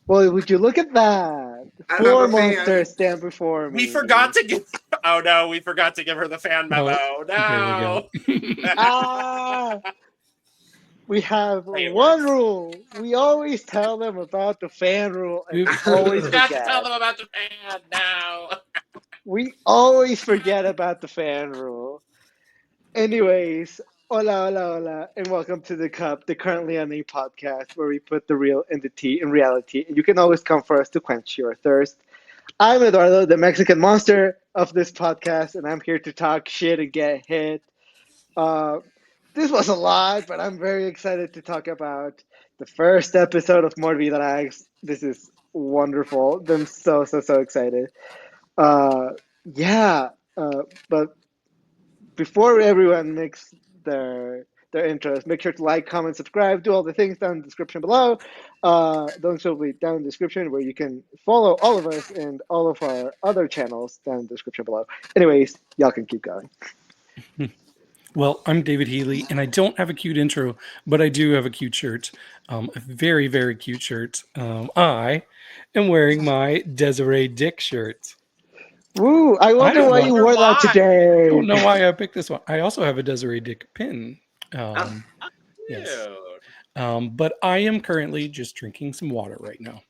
Well, would you look at that? I'm Four a fan. monsters stand before me. We forgot to give. Oh no, we forgot to give her the fan memo. Oh, No. there we go. We have It one works. rule. We always tell them about the fan rule, and we Oops. always Forgot to forget. tell them about the fan now. We always forget about the fan rule. Anyways, hola, hola, hola, and welcome to the Cup, the Currently Unnamed Podcast, where we put the real in the tea in reality. And you can always come for us to quench your thirst. I'm Eduardo, the Mexican monster of this podcast, and I'm here to talk shit and get hit. This was a lot, but I'm very excited to talk about the first episode of MorbiDrags. This is wonderful. I'm so excited. Uh, yeah, but before everyone makes their intros, make sure to like, comment, subscribe, do all the things down in the description below. Those will be down in the description where you can follow all of us and all of our other channels down in the description below. Anyways, y'all can keep going. Well, I'm David Healy, and I don't have a cute intro, but I do have a cute shirt. A very, very cute shirt. I am wearing my Desiree Dik shirt. Woo! I wonder why you wore that today. I don't know why I picked this one. I also have a Desiree Dik pin. Yes. But I am currently just drinking some water right now.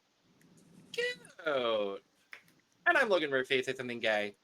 Cute. And I'm Logan Murphy. Say something gay.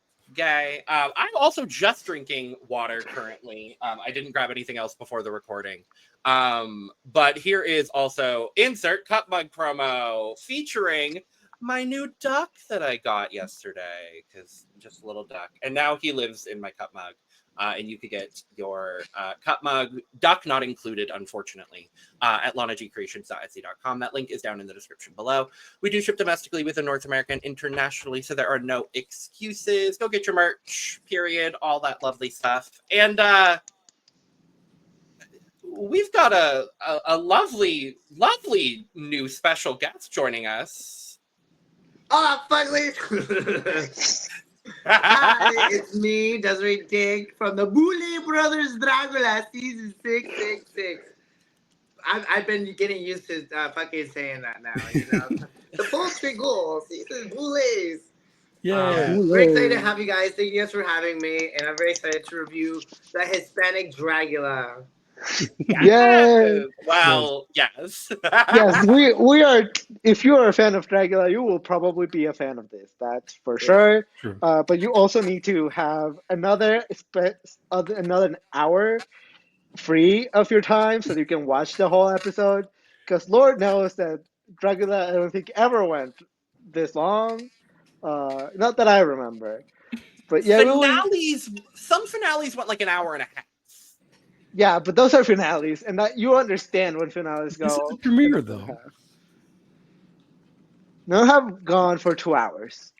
I'm also just drinking water currently. I didn't grab anything else before the recording. But here is also insert cup mug promo featuring my new duck that I got yesterday, because just a little duck. And now he lives in my cup mug. And you could get your cup mug, duck not included, unfortunately, at lanagcreations.etsy.com. That link is down in the description below. We do ship domestically within North America and internationally, so there are no excuses. Go get your merch, period, all that lovely stuff. And we've got a lovely new special guest joining us. Oh, fugly! Hi, it's me, Desiree Dik, from the Boulet Brothers Dragula, season 666. I've been getting used to fucking saying that now, you know. The full goal, season Boulets. Yeah. Very excited to have you guys. Thank you guys for having me, and I'm very excited to review the Hispanic Dragula. Yay! Well, yes. Yes, we are. If you are a fan of Dragula, you will probably be a fan of this. That's for sure. True. But you also need to have another hour free of your time so that you can watch the whole episode. Because Lord knows that Dragula, I don't think ever went this long. Not that I remember. But yeah, some finales went like an hour and a half. Yeah, but those are finales, and that you understand when finales go. This is a premiere, though. None have gone for 2 hours.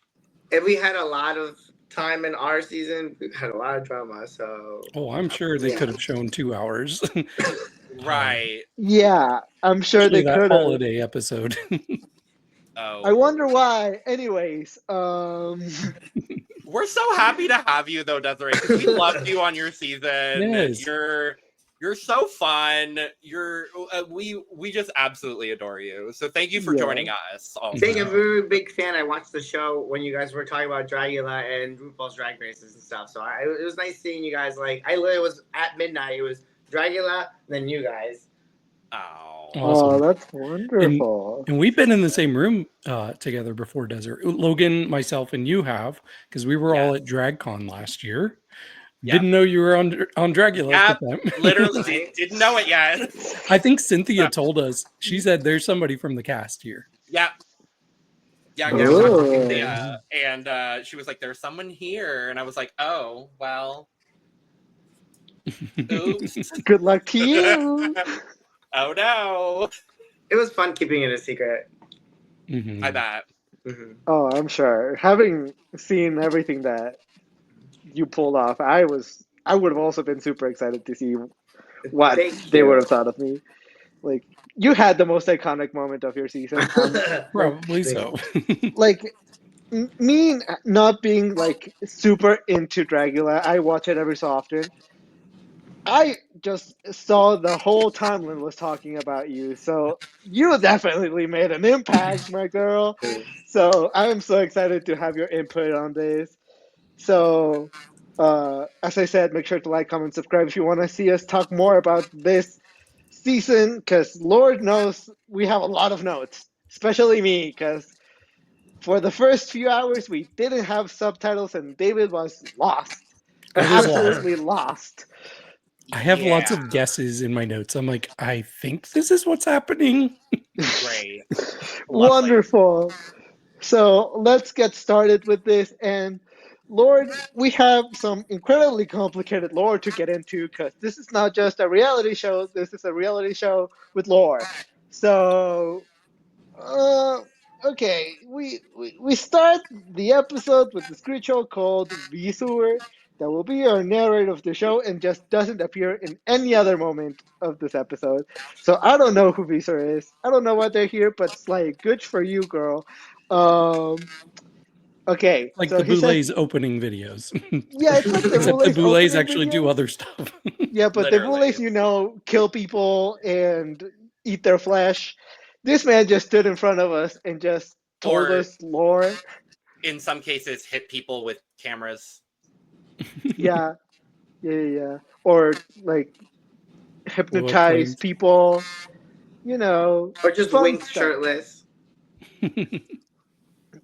And we had a lot of time in our season. We had a lot of drama, so. Oh, I'm sure they could have shown 2 hours. Right. Yeah, I'm sure they that could have. holiday episode. Oh. I wonder why. Anyways, we're so happy to have you, though, Desiree. 'Cause we loved you on your season. Yes. You're so fun. We just absolutely adore you. So thank you for joining us. Also. Being a very big fan, I watched the show when you guys were talking about Dragula and RuPaul's Drag Races and stuff. So it was nice seeing you guys. Like I literally was at midnight. It was Dragula, then you guys. Oh, Awesome. that's wonderful. And we've been in the same room together before, Desert. Logan, myself, and you have, because we were all at DragCon last year. Yeah. Didn't know you were on Dragula at the time. Literally didn't know it yet. I think Cynthia told us. She said there's somebody from the cast here. Yeah. Yeah, Oh. Cynthia. And she was like, there's someone here. And I was like, oh, well. Oops. Good luck to you. Oh, no. It was fun keeping it a secret. Mm-hmm. I bet. Mm-hmm. Oh, I'm sure. Having seen everything that you pulled off, I would have also been super excited to see what they would have thought of me. Like, you had the most iconic moment of your season. Probably so. Like, me not being like super into Dragula, I watch it every so often. I just saw the whole timeline was talking about you, so you definitely made an impact, my girl. So I'm so excited to have your input on this. So, as I said, make sure to like, comment, subscribe if you want to see us talk more about this season, because Lord knows we have a lot of notes, especially me, because for the first few hours we didn't have subtitles and David was lost. I was lost. Absolutely lost. I have lots Yeah. of guesses in my notes. I'm like, I think this is what's happening. Great. Lovely. Wonderful. So let's get started with this. And Lord, we have some incredibly complicated lore to get into because this is not just a reality show, this is a reality show with lore. So, uh, okay, we start the episode with the screenshot called Visur that will be our narrator of the show and just doesn't appear in any other moment of this episode. So I don't know who Visur is. I don't know why they're here, but it's like good for you, girl. Um, okay, Like so the he says, Boulets opening videos. yeah, it's like the Except the Boulets Boulets opening actually do videos. other stuff. Yeah, but the Literally. Boulets, kill people and eat their flesh. This man just stood in front of us and just told Or us lore. in some cases, hit people with cameras. Yeah, yeah. Or like Blow up hypnotize planes. people. Or just Fun wink stuff. shirtless.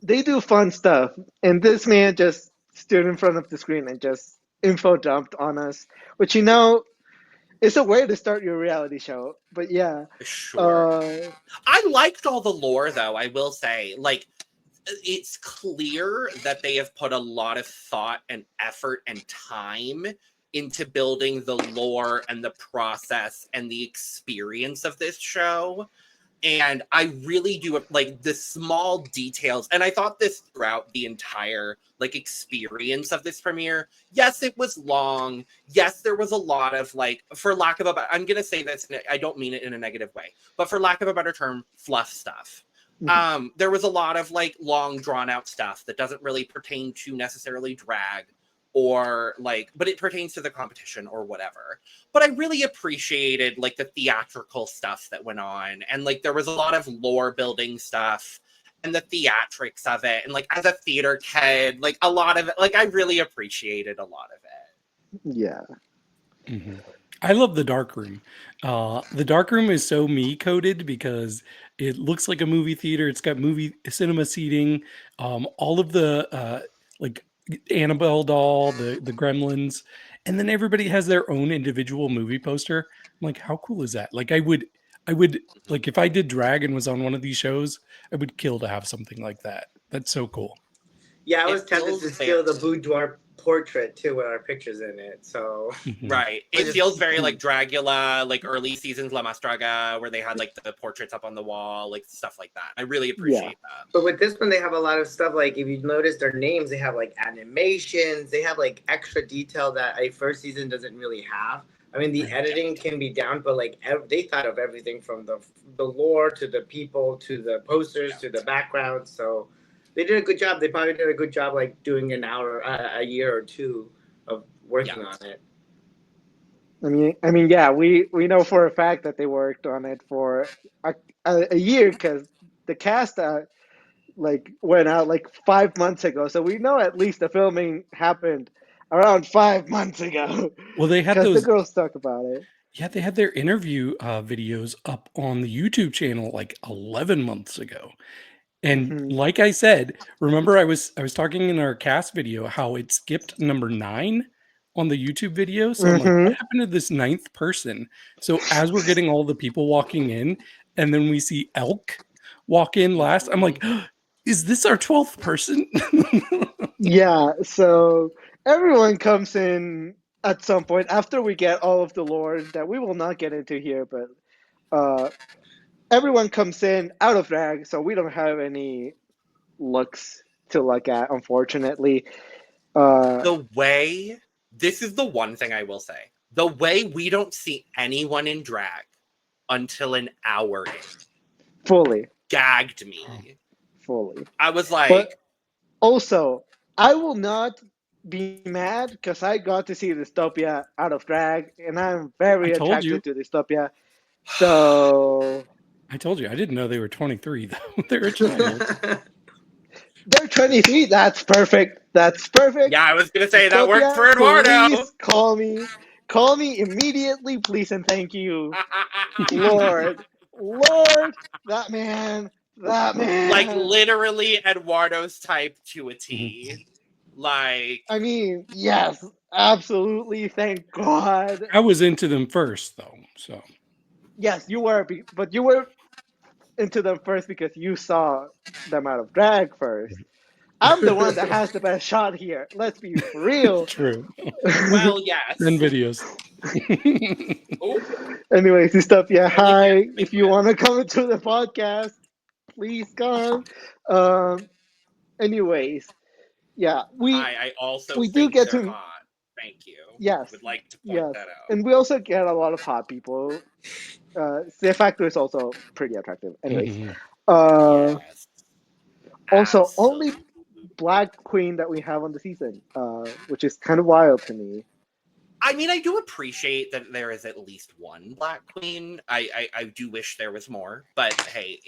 They do fun stuff, and this man just stood in front of the screen and just info dumped on us, which it's a way to start your reality show. But yeah, Sure. uh, I liked all the lore, though, I will say. Like, it's clear that they have put a lot of thought and effort and time into building the lore and the process and the experience of this show. And I really do like the small details. And I thought this throughout the entire like experience of this premiere. Yes, it was long. Yes, there was a lot of like, for lack of a, I'm going to say this, I don't mean it in a negative way, but for lack of a better term, fluff stuff. There was a lot of like long drawn out stuff that doesn't really pertain to necessarily drag or like, but it pertains to the competition or whatever. But I really appreciated like the theatrical stuff that went on, and like there was a lot of lore building stuff and the theatrics of it, and like as a theater kid, like a lot of it, like I really appreciated a lot of it. yeah. Mm-hmm. I love the dark room. The dark room is so me coded because it looks like a movie theater. It's got movie cinema seating. All of the like Annabelle doll, the Gremlins, and then everybody has their own individual movie poster. I'm like, how cool is that? Like, I would like if I did drag and was on one of these shows, I would kill to have something like that. That's so cool. Yeah, I was It tempted feels to steal the very- boudoir portrait too with our pictures in it. So Mhm. Right. I It just- feels very like Dragula, like early seasons La Mastraga, where they had like the portraits up on the wall, like stuff like that. I really appreciate that. But with this one, they have a lot of stuff. Like if you notice their names, they have like animations. They have like extra detail that a first season doesn't really have. I mean, the editing can be down, but like they thought of everything from the lore to the people to the posters to the background. So they did a good job. They probably did a good job, like doing an hour, a year or two of working on it. I mean, yeah, we know for a fact that they worked on it for a year because the cast like went out like 5 months ago, so we know at least the filming happened around 5 months ago. Well, they had Because the those. girls talk about it. Yeah, they had their interview videos up on the YouTube channel like 11 months ago. And Mhm. like I said, remember I was talking in our cast video how it skipped number 9 on the YouTube video. So I'm like, what Mhm. happened to this 9th person? So as we're getting all the people walking in, and then we see Elk walk in last, I'm like, is this our 12th person? Yeah, so everyone comes in at some point after we get all of the lore that we will not get into here, but uh, everyone comes in out of drag, so we don't have any looks to look at, unfortunately. The way, this is the one thing I will say, the way we don't see anyone in drag until an hour in Fully. gagged me. Fully. I was like, But also, I will not be mad because I got to see Dystopia out of drag, and I'm I very told you. attracted to Dystopia. So I told you. I didn't know they were 23 though. They're a child. they're 23. That's perfect. That's perfect. Yeah, I was gonna say that worked Dystopia, for Eduardo. please call me. Call me immediately, please, and thank you. Lord, that man, Like literally Eduardo's type to a T. Like, I mean, yes, absolutely. Thank God. I was into them first though. So Yes, you were, but you were into them first because you saw them out of drag first. I'm the one that has the best shot here. Let's be for real. true. well, yes. Send videos. Oh, Anyways, Dystopia, Only hi. here to make If you it. want to come into the podcast, please come. Um, anyways, yeah, I also we do think get they're to hot. Thank you. yes, Would like to point yes, that out. and we also get a lot of hot people. C-Facto is also pretty attractive. Anyways, Mhm. Yes. also only Absolutely. black queen that we have on the season, which is kind of wild to me. I mean, I do appreciate that there is at least one Black Queen. I do wish there was more, but hey,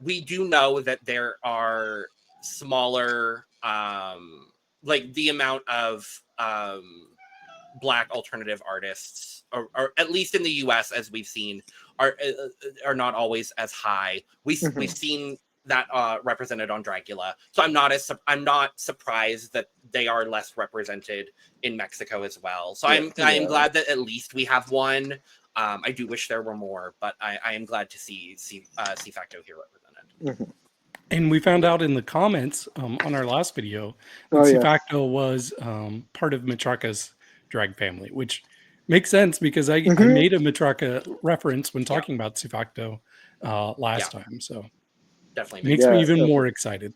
we do know that there are smaller, like the amount of Black alternative artists, or at least in the U.S. as we've seen, are not always as high. We've seen that represented on Dragula, so I'm not surprised that they are less represented in Mexico as well. So I am glad that at least we have one. I do wish there were more, but I am glad to see C-Facto here represented. And we found out in the comments on our last video that Oh, yes. C-Facto was part of Matraka's drag family, which makes sense because I Mhm. made a Matraka reference when talking about C-Facto last time. So Definitely makes me even more excited.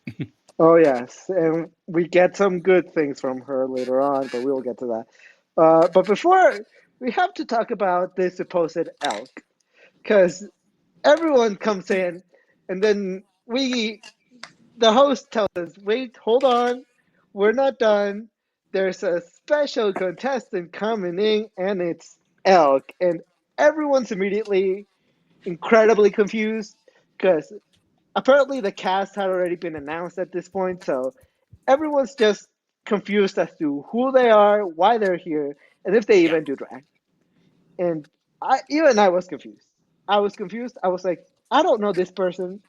Oh yes, and we get some good things from her later on, but we'll get to that. But before, we have to talk about this supposed elk, because everyone comes in, and then the host tells us, "Wait, hold on, we're not done. There's a special contestant coming in, and it's elk," and everyone's immediately incredibly confused because apparently the cast had already been announced at this point, so everyone's just confused as to who they are, why they're here, and if they even do drag. And I was confused. I was confused. I was like, I don't know this person.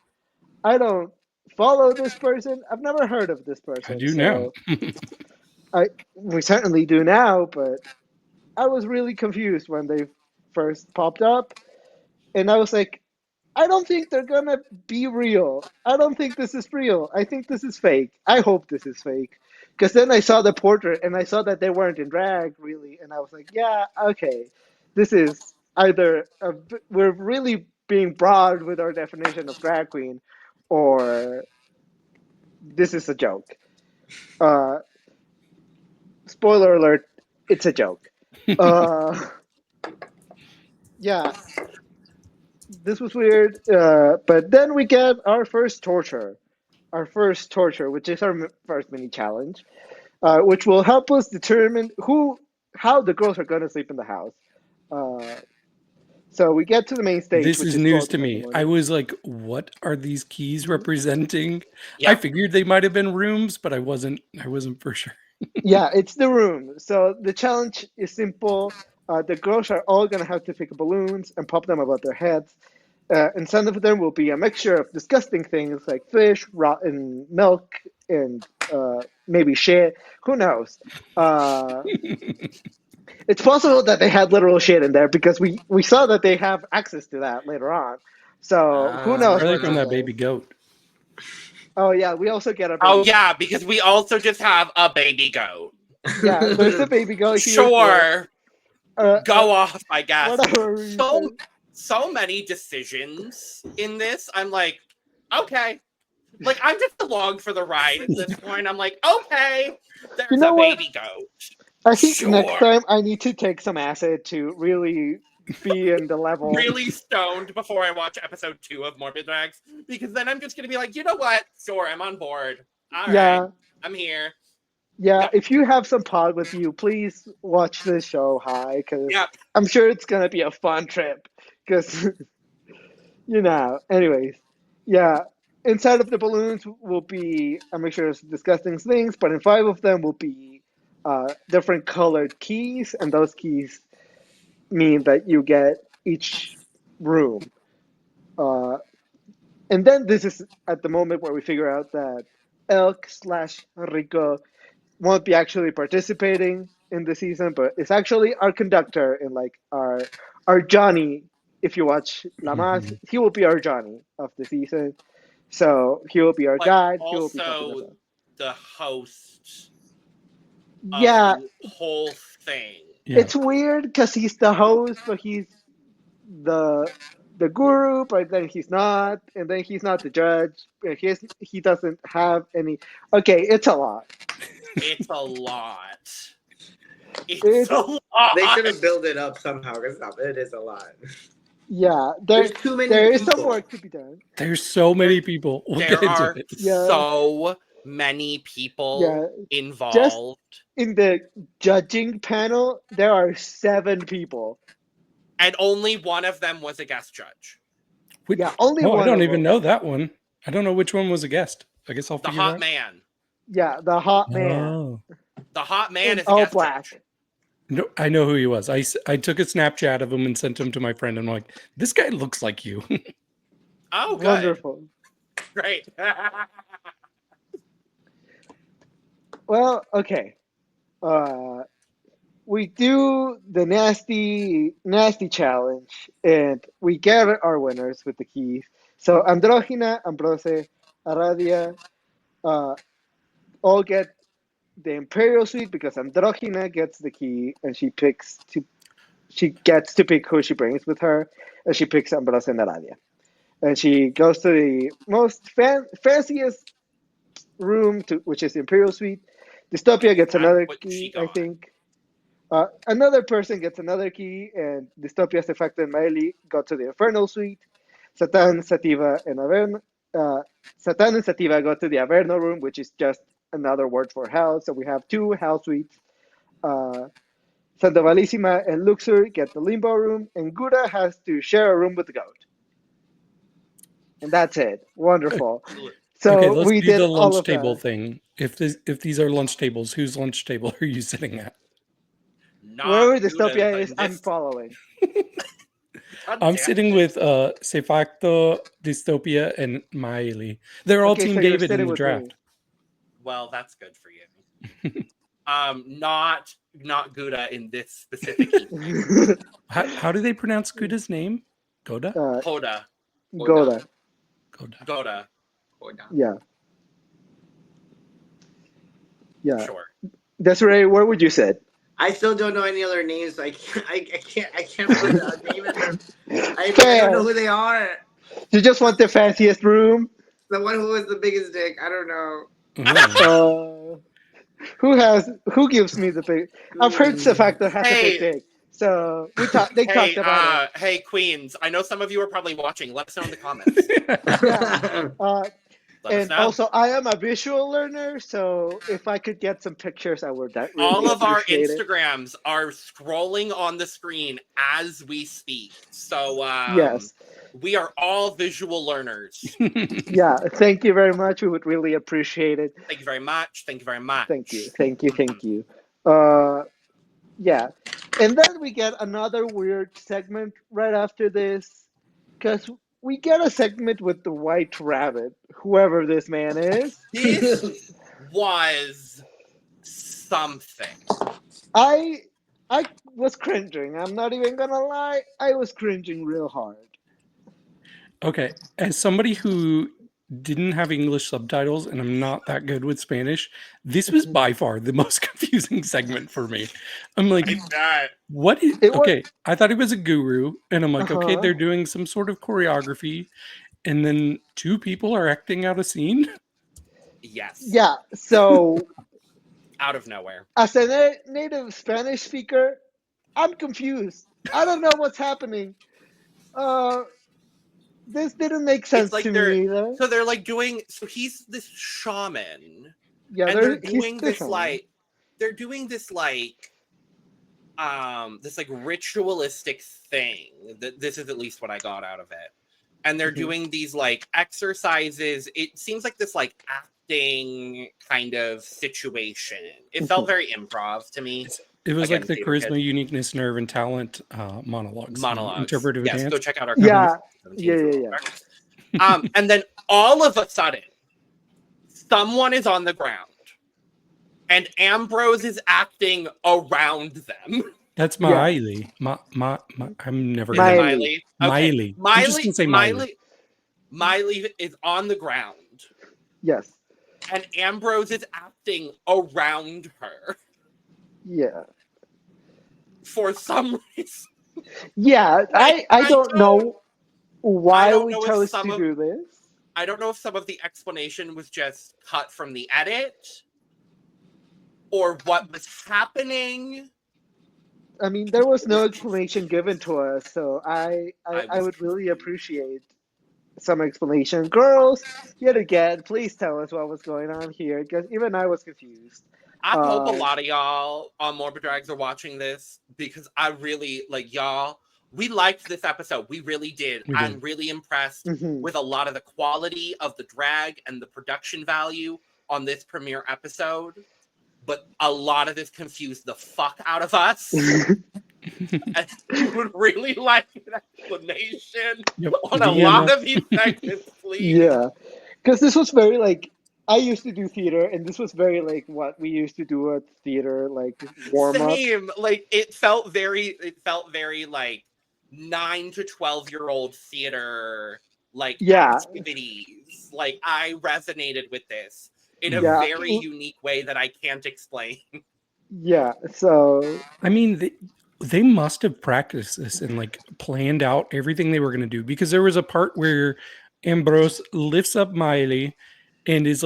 I don't follow this person. I've never heard of this I person. do now. So we certainly do now, but I was really confused when they first popped up. And I was like, I don't think they're gonna be real. I don't think this is real. I think this is fake. I hope this is fake. Because then I saw the portrait and I saw that they weren't in drag really, and I was like, yeah, okay, this is either we're really being broad with our definition of drag queen, or this is a joke. Uh, Spoiler alert: it's a joke. Yeah, this was weird. But then we get our first torture, which is our first mini challenge, which will help us determine how the girls are going to sleep in the house. So we get to the main stage, This which is is news called to me. I was like, what are these keys representing? Yeah. I figured they might have been rooms, but I wasn't for sure. Yeah, it's the room. So the challenge is simple. The girls are all going to have to pick balloons and pop them above their heads. And some of them will be a mixture of disgusting things like fish, rotten milk, and maybe shit. Who knows? It's possible that they had literal shit in there because we saw that they have access to that later on. So who knows Are they what's from in that there? baby goat? Oh yeah, we also get a baby. Oh yeah, because we also just have a baby goat. Yeah, there's the baby goat here. Sure. For, Go off, I guess. whatever reason. So many decisions in this. I'm like, okay. Like, I'm just along for the ride at this point. I'm like, okay, there's You know a what? baby goat. I think Sure. next time I need to take some acid to really be in the level. Really stoned before I watch episode 2 of MorbiDrags, because then I'm just gonna be like, you know what? Sure, I'm on board. All right, I'm here. Yeah, Yep. if you have some pod with you, please watch this show high, because Yep. I'm sure it's gonna be a fun trip. Because anyways, yeah. Inside of the balloons will be a mixture of disgusting things, but in 5 of them will be different colored keys, and those keys mean that you get each room. Uh, and then this is at the moment where we figure out that Elk slash Rico won't be actually participating in the season, but it's actually our conductor and like our Johnny. If you watch La Mas, Mhm. he will be our Johnny of the season. So he will be our But guide. He will be helping us also out. the host of Yeah, the whole thing. Yeah. it's weird because he's the host, but he's the the guru, but then he's not, and then he's not the judge. He doesn't have any. Okay, it's a lot. It's a lot. It's It's a lot. They should have built it up somehow. Because it is a lot. yeah. There's too many There is some people. work to be done. There's so many people. We'll There get into are it. Yeah. so many people Yeah, involved. in the judging panel, there are 7 people. And only one of them was a guest judge. Which, Yeah, only I one don't of even them. know that one. I don't know which one was a guest. I guess I'll The figure hot that. man. Yeah, the hot man. Oh. The hot man In is a all guest black. judge. No, I know who he was. I took a Snapchat of him and sent him to my friend. And I'm like, this guy looks like you. Oh, good. Wonderful. Great. Well, okay. We do the nasty challenge, and we get our winners with the keys. So Androgyna, Ambrose, Aradia, uh, all get the Imperial Suite because Androgyna gets the key, and she gets to pick who she brings with her, and she picks Ambrose and Aradia. And she goes to the most fanciest room, which is the Imperial Suite. Dystopia gets That's another what key, she I got. think. Another person gets another key, and Dystopia, C-Facto, and Miley go to the Infernal Suite. Satan, Sativa, and Averno. Satan and Sativa go to the Averno room, which is just another word for hell. So we have 2 hell suites. Sandovalissima and Luxor get the Limbo room, and Gura has to share a room with the goat. And that's it. Wonderful. So Okay, let's we do did the all lunch of table that. thing. If these are lunch tables, whose lunch table are you sitting at? Not Wherever good Dystopia as is, I'm this- following. God I'm damn sitting it. with C-Facto, Dystopia, and Miley. They're all Okay, Team so you're David in sitting the with draft. me. Well, that's good for you. Not Gouda in this specific evening. How do they pronounce Guda's name? Goda? Hoda. Goda. Goda. Goda. Hold on. Yeah. Yeah. Sure. Desiree, where would you sit? I still don't know any other names. So I can't put a name in there. I Fair. don't know who they are. You just want the fanciest room? The one who has the biggest dick. I don't know. Oh. Who gives me the big? I've heard C-Facto has a big Hey. dick. So they talked about it. Hey, Queens. I know some of you are probably watching. Let us know in the comments. Yeah. Let us And know. also, I am a visual learner, so if I could get some pictures, I would really All of our appreciate it. Instagrams are scrolling on the screen as we speak. So Yes. we are all visual learners. Yeah. Thank you very much. We would really appreciate it. Thank you very much. Thank you very much. Thank you. Yeah. And then we get another weird segment right after this, because we get a segment with the White Rabbit, whoever this man is. This was something. I was cringing. I'm not even gonna lie. I was cringing real hard. Okay, as somebody who didn't have English subtitles and I'm not that good with Spanish, this was by far the most confusing segment for me. I'm like, what is okay? I thought he was a guru, and I'm like, okay, they're doing some sort of choreography, and then 2 people are acting out a scene. Yes. Yeah. So Out of nowhere. as a native Spanish speaker, I'm confused. I don't know what's happening. This didn't make sense It's like to they're me either. so they're like doing. So he's this shaman, Yeah, and they're he's doing they're this showing. like they're doing this ritualistic thing. This is at least what I got out of it. And they're doing these like exercises. It seems like this like acting kind of situation. It felt very improv to me. It was Again, like the theater charisma, kid. uniqueness, nerve, and talent monologues. Interpretive Yes, dance. go check out our Yeah. 2017 Yeah. and then all of a sudden, someone is on the ground, and Ambrose is acting around them. That's Yeah. Miley. I'm never Is gonna it Miley. Miley? Okay. Miley. I'm just gonna say Miley. Miley is on the ground, Yes. and Ambrose is acting around her Yeah. for some reason. Yeah. I don't know why don't we know if chose some to of- do this. I don't know if some of the explanation was just cut from the edit, or what was happening. I mean, there was no explanation given to us, so I would really appreciate some explanation. Girls, yet again, please tell us what was going on here, because even I was confused. I hope a lot of y'all on MorbiDrags are watching this, because I really, y'all, we liked this episode. We really did. I'm really impressed with a lot of the quality of the drag and the production value on this premiere episode. But a lot of this confused the fuck out of us. And we would really like an explanation on a lot of these segments, please. Yeah, because this was very I used to do theater, and this was very what we used to do at theater, warm up. Same. It felt very 9 to 12-year-old theater activities. I resonated with this in a very unique way that I can't explain. Yeah, so I mean, they must have practiced this and planned out everything they were going to do, because there was a part where Ambrose lifts up Miley and is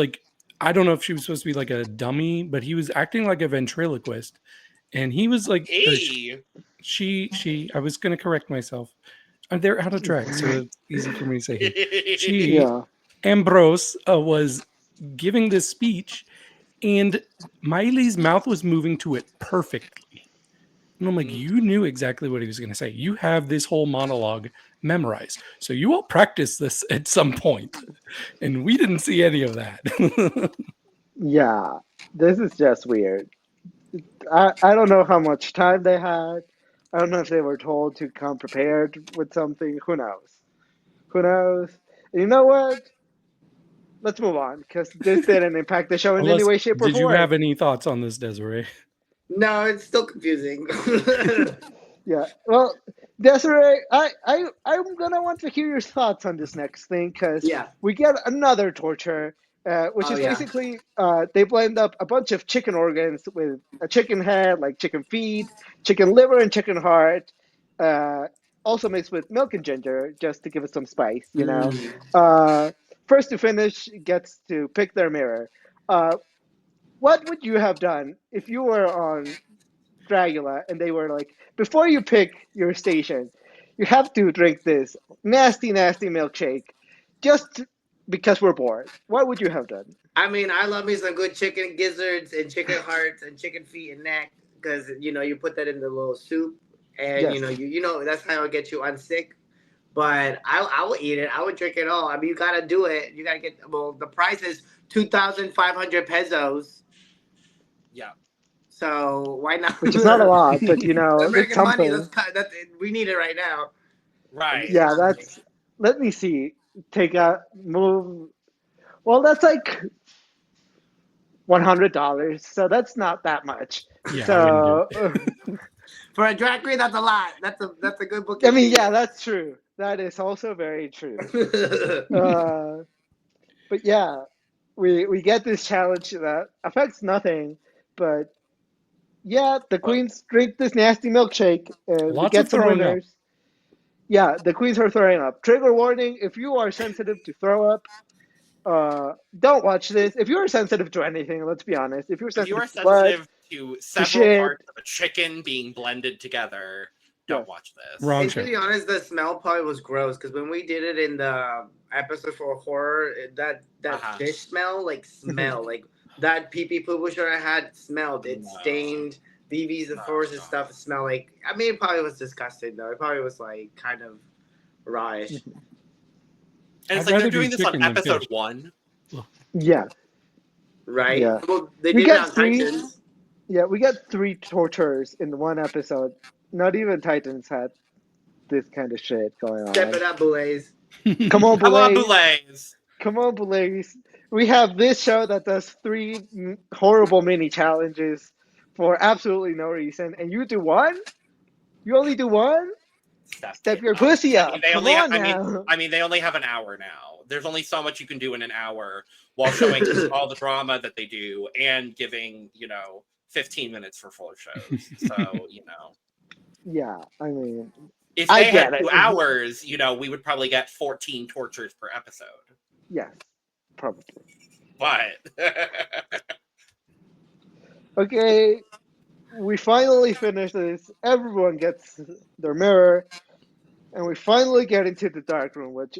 I don't know if she was supposed to be a dummy, but he was acting like a ventriloquist, and he was Hey. She I was going to correct myself. They're out of drag, so it's easy for me to say. Ambrose was giving this speech, and Miley's mouth was moving to it perfectly. And I'm like, you knew exactly what he was going to say. You have this whole monologue memorized. So you all practice this at some point. And we didn't see any of that. Yeah, this is just weird. I don't know how much time they had. I don't know if they were told to come prepared with something. Who knows? Who knows? And you know what? Let's move on, because this didn't impact the show in any way, shape, or form. Did you have any thoughts on this, Desiree? No, it's still confusing. Yeah. Well, Desiree, I'm gonna want to hear your thoughts on this next thing, because we get another torture, which is basically they blend up a bunch of chicken organs with a chicken head, like chicken feet, chicken liver, and chicken heart. Also mixed with milk and ginger, just to give it some spice, you know. First to finish gets to pick their mirror. What would you have done if you were on Dragula and they were like, before you pick your station, you have to drink this nasty, nasty milkshake just because we're bored? What would you have done? I mean, I love me some good chicken gizzards and chicken hearts and chicken feet and neck, because you put that in the little soup, and you know that's how it'll get you unsick. But I will eat it. I would drink it all. I mean, you gotta do it. You gotta get. Well, the price is 2,500 pesos. Yeah. So why not? Which is not a lot, but American it's something. money. That's we need it right now. Right. Yeah, that's. Let me see. Take a move. Well, that's like $100, so that's not that much. Yeah, so for a drag queen, that's a lot. That's a good book. I mean, yeah, that's true. That is also very true. But yeah, we get this challenge that affects nothing, but yeah, the queens drink this nasty milkshake and we get some winners. Yeah, the queens are throwing up. Trigger warning: if you are sensitive to throw up, don't watch this. If you are sensitive to anything, let's be honest. If you're sensitive to several parts of a chicken being blended together, don't watch this. And to be honest, the smell part was gross, because when we did it in the episode for horror, that fish smell, that pee poo poo shirt I had smelled. It No. stained. Vivi's the force and stuff smelled like. I mean, it probably was disgusting though. It probably was like kind of rawish. And I'd it's like rather they're do doing this on chicken than episode fish. 1. Yeah, Right? Yeah. Well, they We did it got on three- Titans. yeah. We got 3 tortures in one episode. Not even Titans had this kind of shit going on. Step it up, boulays. Come on, Come on, Boulet. Boulets. Come on, Boulet. We have this show that does 3 horrible mini challenges for absolutely no reason, and you do one. You only do one. Step it your up. pussy I up. mean, they Come only on I now. mean, they only have an hour now. There's only so much you can do in an hour while showing all the drama that they do and giving, 15 minutes for full shows. So, Yeah, I mean, if I they get had it. 2 hours, we would probably get 14 tortures per episode. yes, probably. But Okay, we finally finish this. Everyone gets their mirror, and we finally get into the dark room, which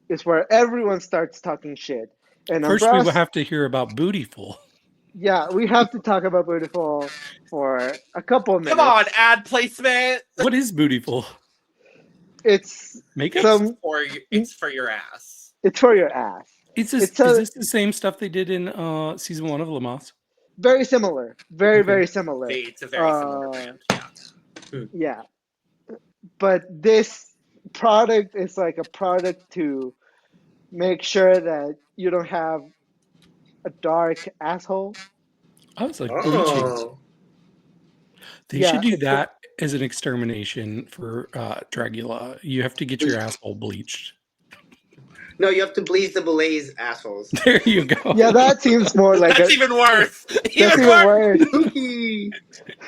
is where everyone starts talking shit. And First, we Ambrose, will have to hear about Bootyful. yeah, we have to talk about Beautiful for a couple of minutes. come on, ad placement. What is Bootyful? It's Makeup? some. Or it's for your ass. It's for your ass. Is it's this the same stuff they did in season 1 of Lamos? Very similar. Very, Okay. very similar. It's a very similar brand. Yeah. Yeah. But this product is like a product to make sure that you don't have a dark asshole. I was like, bleaching. Oh. They Yeah, should do it's that as an extermination for Dragula. You have to get your asshole bleached. No, you have to bleach the boulays assholes. There you go. Yeah, that seems more like That's a. even worse. That's even worse. Spooky.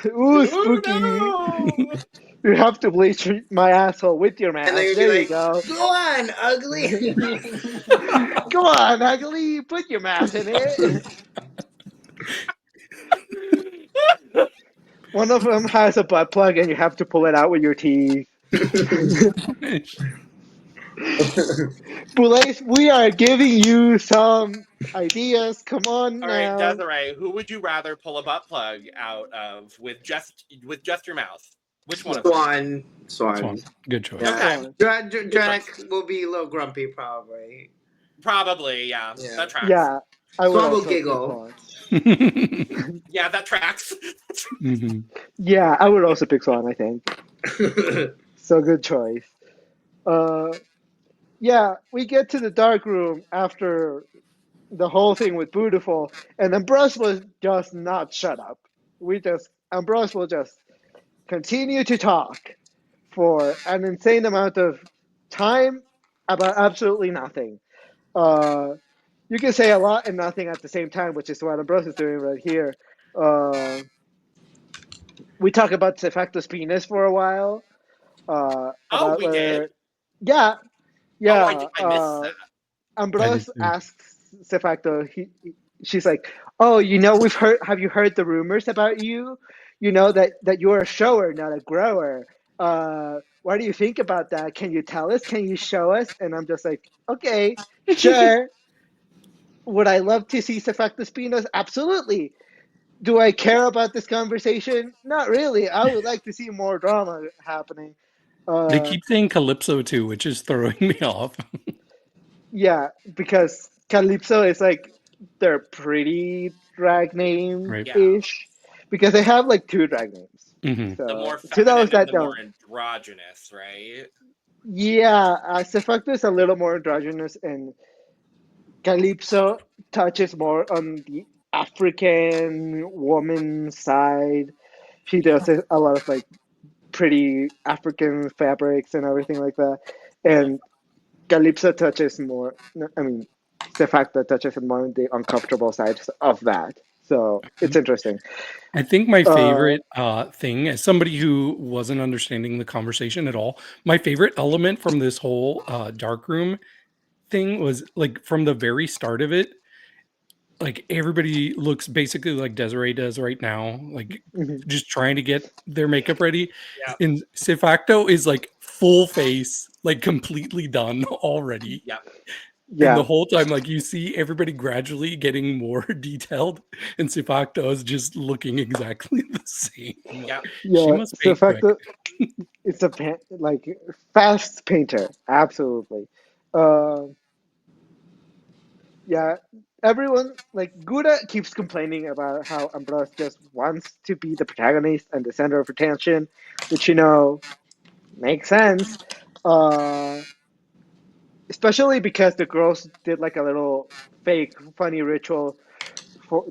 Ooh, spooky. No. You have to bleach my asshole with your mask. And then you'd There be you like, go. go on, ugly. Come on, ugly. Put your mouth in it. One of them has a butt plug, and you have to pull it out with your teeth. Boulets, we are giving you some ideas. Come on All right, now. Desiree, who would you rather pull a butt plug out of with just your mouth? Which one of them? Swan. Good choice. Yeah. Okay. Drac will be a little grumpy, probably. Probably, yeah. Yeah. That tracks. Yeah, I would Swan will also pick giggle. Swan. Yeah, that tracks. Mhm. Yeah, I would also pick Swan, I think. So good choice. Yeah, we get to the dark room after the whole thing with Beautiful, and Ambrose was just not shut up. Ambrose will just continue to talk for an insane amount of time about absolutely nothing. You can say a lot and nothing at the same time, which is what Ambrose is doing right here. We talk about C-Facto's penis for a while. About we did? whether- Yeah. Yeah. Oh, I missed that. Ambrose too. asks C-Facto, she's like, oh, have you heard the rumors about you? You know that you're a shower, not a grower. What do you think about that? Can you tell us? Can you show us? And I'm just like, okay, sure. Would I love to see C-Facto's penis? Absolutely. Do I care about this conversation? Not really. I would like to see more drama happening. They keep saying Calypso too, which is throwing me off. Yeah, because Calypso is like their pretty drag name-ish. Right. Because they have like 2 drag names. Mhm. So, The more to feminine those that and the more don't. androgynous, right? Yeah, C-Facto is a little more androgynous, and Calypso touches more on the African woman side. She does a lot of like pretty African fabrics and everything like that. And Calypso touches more, I mean, C-Facto touches more on the uncomfortable side of that. So it's interesting. I think my favorite thing, as somebody who wasn't understanding the conversation at all, my favorite element from this whole darkroom thing was like from the very start of it, like everybody looks basically like Desiree does right now, like Mhm. just trying to get their makeup ready. Yeah. And C-Facto is like full face, like completely done already. Yeah. And the Yeah, whole time, like you see everybody gradually getting more detailed, and C-Facto is just looking exactly the same. Yeah. She yeah. must So paint quick. facto, it's a like fast painter, absolutely. Uh, yeah, everyone like Gouda keeps complaining about how Ambrose just wants to be the protagonist and the center of attention, which makes sense. Uh, Especially because the girls did like a little fake funny ritual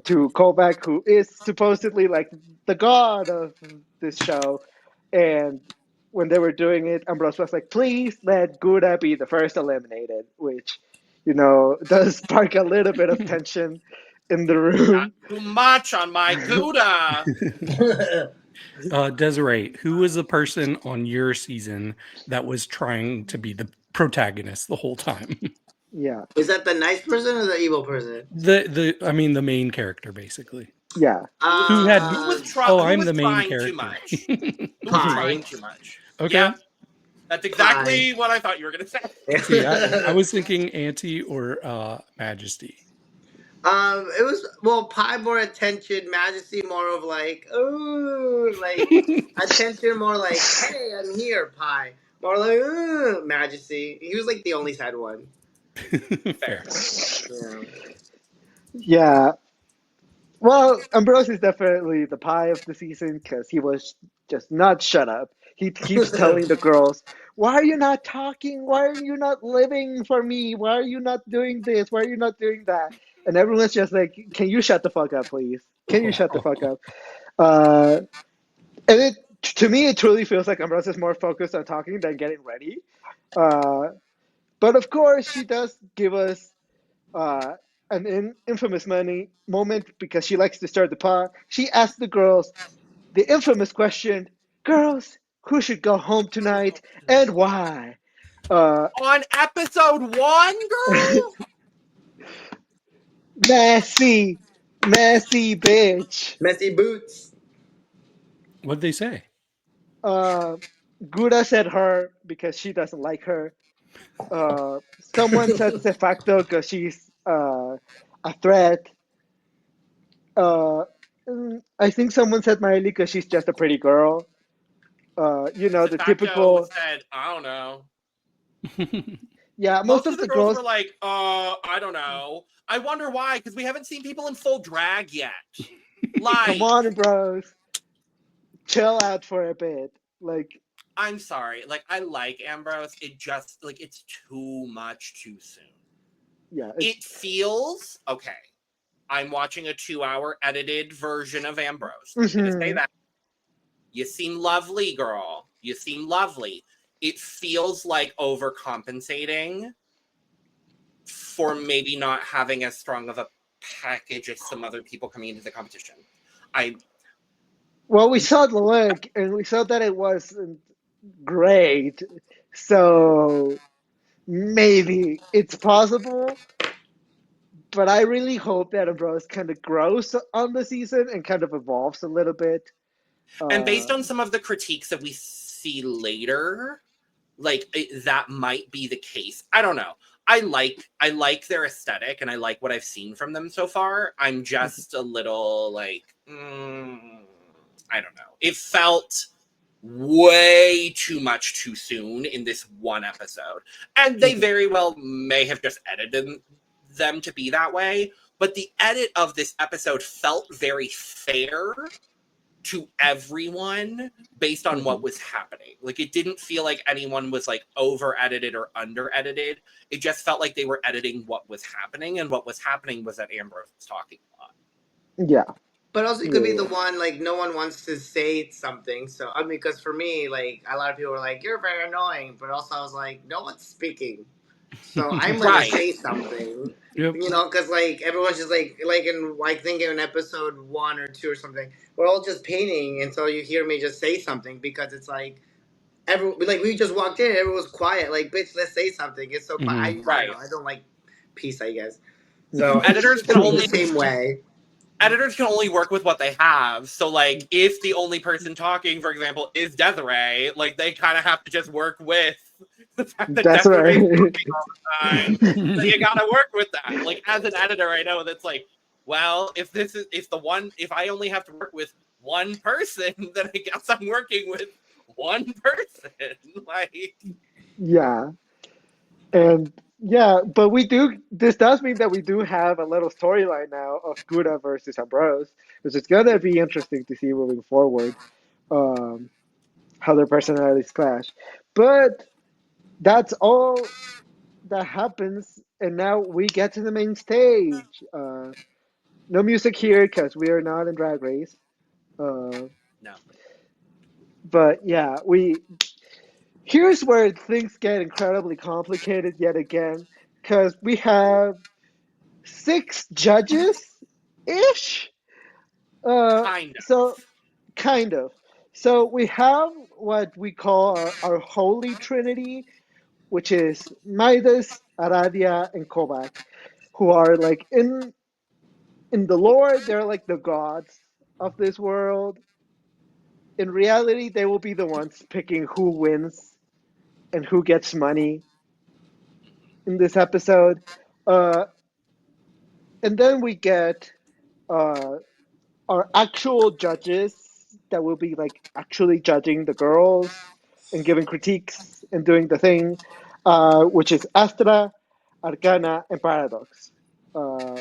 to Kovac, who is supposedly like the god of this show. And when they were doing it, Ambrose was like, please let Gouda be the first eliminated, which, does spark a little bit of tension in the Not room. too much on my Gouda. Desiree, who was the person on your season that was trying to be the protagonist the whole time? Yeah, Is that the nice person or the evil person? The main character, basically. yeah. Who had Who I'm was the main trying too character. much? Who was Pie. trying too much? Okay. Yeah, that's exactly what I thought you were gonna say. See, I was thinking Auntie or Majesty. It was Pie more attention, Majesty more of like, ooh, like attention more like, hey, I'm here, Pie. More like, ooh, Majesty. He was like the only sad one. Fair. Yeah. Yeah. Well, Ambrose is definitely the pie of the season because he was just not shut up. He keeps telling the girls, why are you not talking? Why are you not living for me? Why are you not doing this? Why are you not doing that? And everyone's just like, can you shut the fuck up, please? Can you shut the fuck up? Uh, and to me, it truly feels like Ambrose is more focused on talking than getting ready. Uh, but of course, she does give us uh, an infamous moment because she likes to stir the pot. She asked the girls the infamous question, girls, who should go home tonight and why? On episode 1, girl. Messy, messy bitch. Messy boots. What'd they say? Uh, Gouda said her because she doesn't like her. Someone said C-Facto because she's a threat. Uh, I think someone said Miley because she's just a pretty girl. The C-Facto typical. said, I don't know. Yeah, most Most of of the the girls girls. were like, I don't know. I wonder why, because we haven't seen people in full drag yet. Like, Come on, bros. Chill out for a bit. Like, I'm sorry. Like, I like Ambrose. It just, like, it's too much too soon. yeah. It feels, okay, I'm watching a 2-hour edited version of Ambrose. I'm going to say that. You seem lovely, girl. You seem lovely. It feels like overcompensating for maybe not having as strong of a package as some other people coming into the competition. Well, we saw the look, and we saw that it wasn't great. So maybe it's possible, but I really hope that Ambrose kind of grows on the season and kind of evolves a little bit. And based on some of the critiques that we see later, like that might be the case. I don't know. I like their aesthetic and I like what I've seen from them so far. I'm just a little like, I don't know. It felt way too much too soon in this one episode. And they very well may have just edited them to be that way. But the edit of this episode felt very fair to everyone based on what was happening. Like, it didn't feel like anyone was like over edited or under edited. It just felt like they were editing what was happening, and what was happening was that Ambrose was talking a lot. Yeah. But also, it could be the one, like, no one wants to say something. So, I mean, because for me, like, a lot of people were like, you're very annoying. But also, I was like, no one's speaking. So, I'm going Right. to say something. Yep. You know, because, like, everyone's just, like I think in episode 1 or 2 or something, we're all just painting until you hear me just say something. Because it's like, we just walked in, everyone was quiet. Like, bitch, let's say something. It's so quiet. I don't know. I don't like peace, I guess. So, editors can the only same way. Editors can only work with what they have. So, like, if the only person talking, for example, is Desiree, like, they kind of have to just work with The fact that That's Desiree's right. working all the time. So you gotta work with that. Like as an editor, I know that's like, well, if I only have to work with one person, then I guess I'm working with one person. Like, Yeah. And yeah, but this does mean that we do have a little storyline now of Gouda versus Ambrose, which is gonna be interesting to see moving forward, um, how their personalities clash. But that's all that happens, and now we get to the main stage. No music here because we are not in Drag Race. Uh, no. but yeah, here's where things get incredibly complicated yet again, because we have 6 judges ish. Kind So of. kind of. So we have what we call our holy trinity, which is Midas, Aradia, and Kovac, who are like in the lore, they're like the gods of this world. In reality, they will be the ones picking who wins and who gets money in this episode. Uh, and then we get uh, our actual judges that will be like actually judging the girls and giving critiques and doing the thing, which is Astra, Arcana, and Paradox. Uh,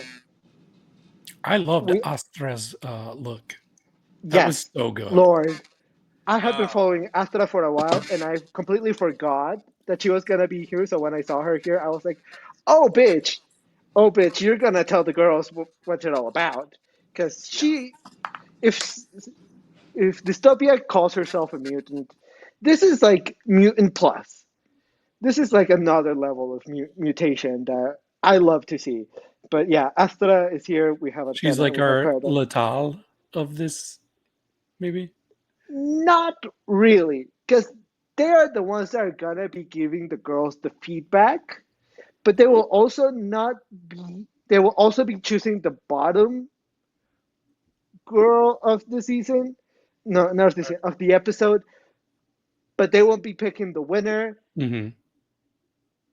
I loved we Astra's look. That was Yes, so good. Lord, I have been Oh, following Astra for a while, and I completely forgot that she was gonna be here. So when I saw her here, I was like, "Oh, bitch! Oh, bitch! You're gonna tell the girls what it's all about." Because yeah. if if Dystopia calls herself a mutant, this is like mutant plus. This is like another level of mutation that I love to see. But yeah, Astra is here. We have She's Arcana and like we have our Paradox. Latal of this, maybe. Not really, because they are the ones that are gonna be giving the girls the feedback, but they will also not be. They will also be choosing the bottom girl of the season. No, not of the season, of the episode, but they won't be picking the winner. Hmm.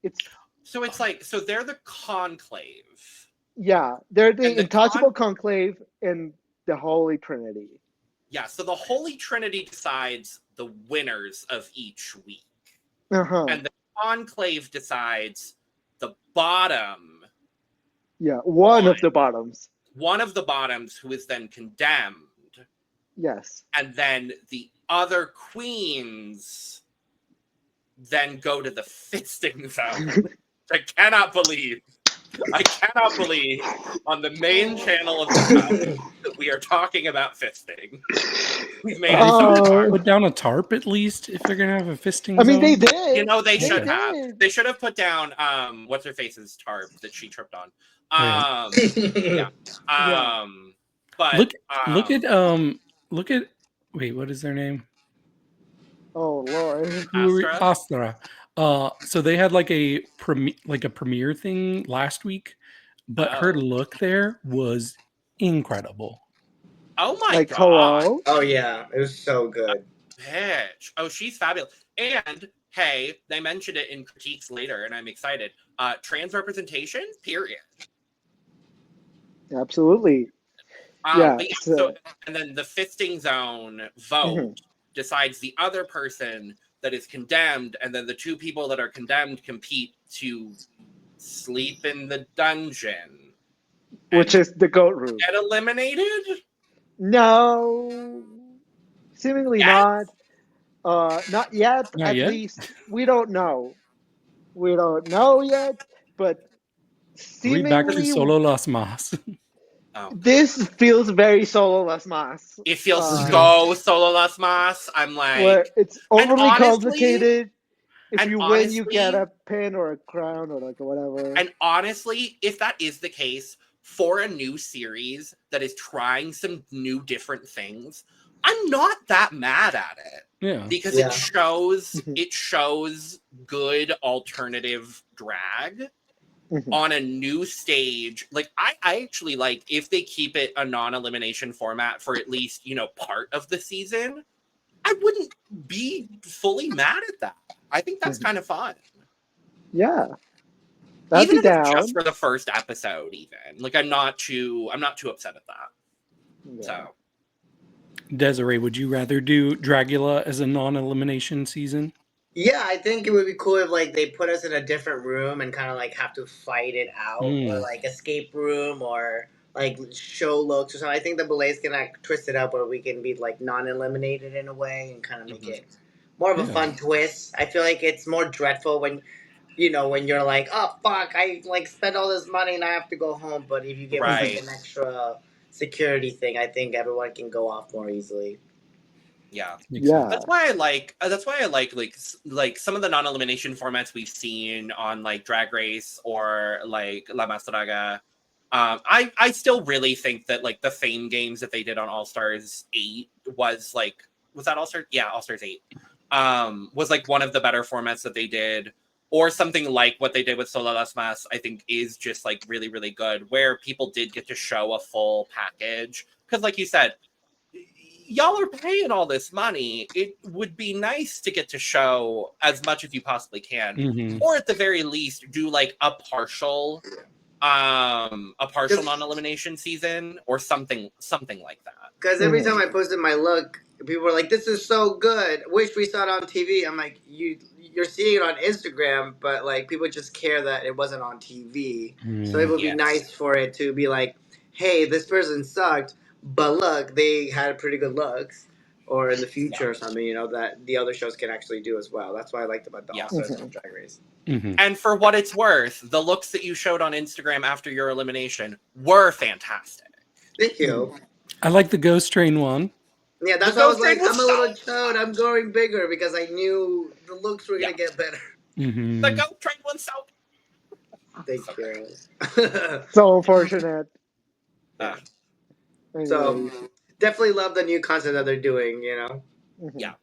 It's So it's like, so they're the conclave. Yeah, they're the And the Intouchable Conclave and the Holy Trinity. yeah, so the Holy Trinity decides the winners of each week. Uh-huh. And the conclave decides the bottom, Yeah, one one, of the bottoms. one of the bottoms who is then condemned. Yes. And then the other queens then go to the fisting zone. I cannot believe on the main channel of the cup that we are talking about fisting. We've made Are they it so supposed to far. Uh, put down a tarp at least if they're gonna have a fisting I mean, they zone? did. You know, they They should Okay. have. did. They should have put down what's her face's tarp that she tripped on. Yeah. Yeah. Yeah. But Look at wait, what is their name? Oh Lord. Who were Astra. Astra. So they had like a premiere thing last week, but her Oh. look there was incredible. Oh my Like god. hello. Oh yeah, it was so good. Bitch. Oh, she's fabulous. And hey, they mentioned it in critiques later, and I'm excited. Trans representation, period. Absolutely. Yeah. But yeah, so So, and then the fisting zone vote mhm. decides the other person that is condemned, and then the two people that are condemned compete to sleep in the dungeon. Which And is the goat room. get eliminated? No. Seemingly Yes? not. Not yet. Not At yet. least we don't know. We don't know yet. But Are we back to seemingly, Solo Las Mas? Oh. this feels very Solo Las Mas. It feels Uh, so Solo Las Mas. I'm where like, it's and overly honestly, complicated. If and you win, you get honestly, a pin or a crown or like whatever. and honestly, if that is the case for a new series that is trying some new different things, I'm not that mad at it. Yeah. Because Yeah. it shows good alternative drag Mhm. on a new stage. Like I actually like if they keep it a non-elimination format for at least, part of the season, I wouldn't be fully mad at that. I think that's kind of fun. Yeah. That'd Even be if it's down. just for the first episode, even. Like, I'm not too upset at that. Yeah. So, Desiree, would you rather do Dragula as a non-elimination season? Yeah, I think it would be cool if like they put us in a different room and kind of like have to fight it out, or like escape room, or like show looks or something. I think the Boulets can like twist it up where we can be like non-eliminated in a way and kind of make it more of a fun twist. I feel like it's more dreadful when when you're like, oh fuck, I like spent all this money and I have to go home. But if you give us like an extra security thing, I think everyone can go off more easily. yeah. Yeah. That's why I like like some of the non-elimination formats we've seen on like Drag Race or like La Mas Draga. I still really think that like the Fame Games that they did on All Stars 8 was that All Stars? Yeah, All Stars 8. Was like one of the better formats that they did, or something like what they did with Solo Las Mas, I think is just like really, really good, where people did get to show a full package. Because like you said, y'all are paying all this money. It would be nice to get to show as much as you possibly can, or at the very least do like a partial non-elimination season or something like that. Because every time I posted my look, people were like, "This is so good. Wish we saw it on TV." I'm like, you're seeing it on Instagram, but like people just care that it wasn't on TV. So it would be nice for it to be like, "Hey, this person sucked, but look, they had pretty good looks." Or in the future or something, that the other shows can actually do as well. That's what I liked about the All Stars from Drag Race. And for what it's worth, the looks that you showed on Instagram after your elimination were fantastic. Thank you. I like the Ghost Train one. Yeah, that's why I was like, I'm a little chode. I'm going bigger because I knew the looks were going to get better. The Ghost Train one's so... Thank you. So unfortunate. So, definitely love the new content that they're doing, Yeah.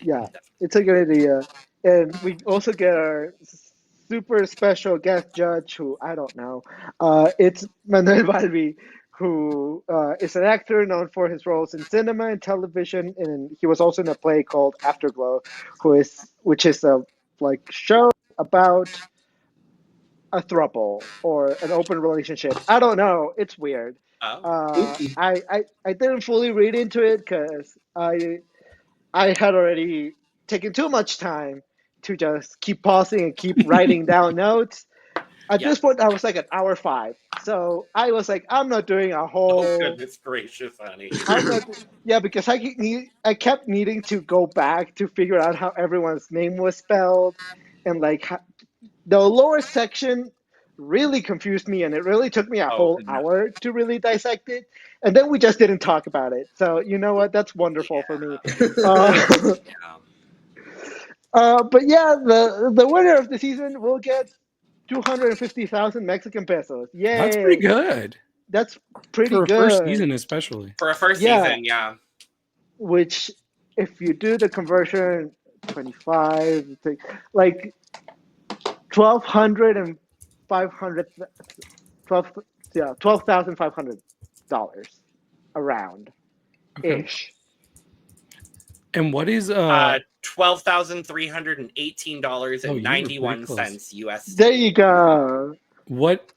Yeah, it's a good idea. And we also get our super special guest judge, who I don't know. It's Manuel Balbi, who is an actor known for his roles in cinema and television, and he was also in a play called Afterglow, which is a show about a throuple or an open relationship. I don't know. It's weird. I didn't fully read into it because I had already taken too much time to just keep pausing and keep writing down notes. At this point, I was like at hour 5. So I was like, I'm not doing a whole... Oh, goodness gracious, honey. Because I kept needing to go back to figure out how everyone's name was spelled. And the lower section really confused me, and it really took me a whole hour to really dissect it. And then we just didn't talk about it. So you know what? That's wonderful for me. But yeah, the winner of the season will get 250,000 Mexican pesos. Yay! That's pretty good. That's pretty for a good. first season, especially. For a first season, yeah. Which, if you do the conversion, 25, like 12,500 dollars around ish. And what is $12,318.91 USD. There you go. What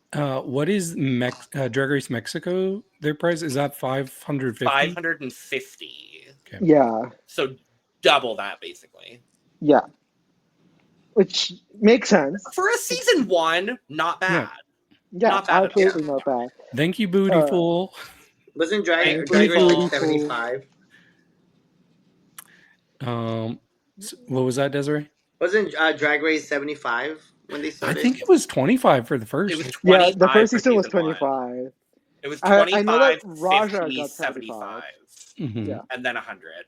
is Drag Race Mexico? Their price is that 550? 550. Okay. Yeah. So double that basically. Yeah. Which makes sense. For a season 1, not bad. Yeah, not bad absolutely not bad. Thank you, Bootyful. Wasn't Drag Race 75? What was that, Desiree? Wasn't Drag Race 75 when they started? I think it was 25 for the first. It was 25 the first season was season 25. 1. It was 25, I know that Raja 50, got 75. Yeah. And then 100.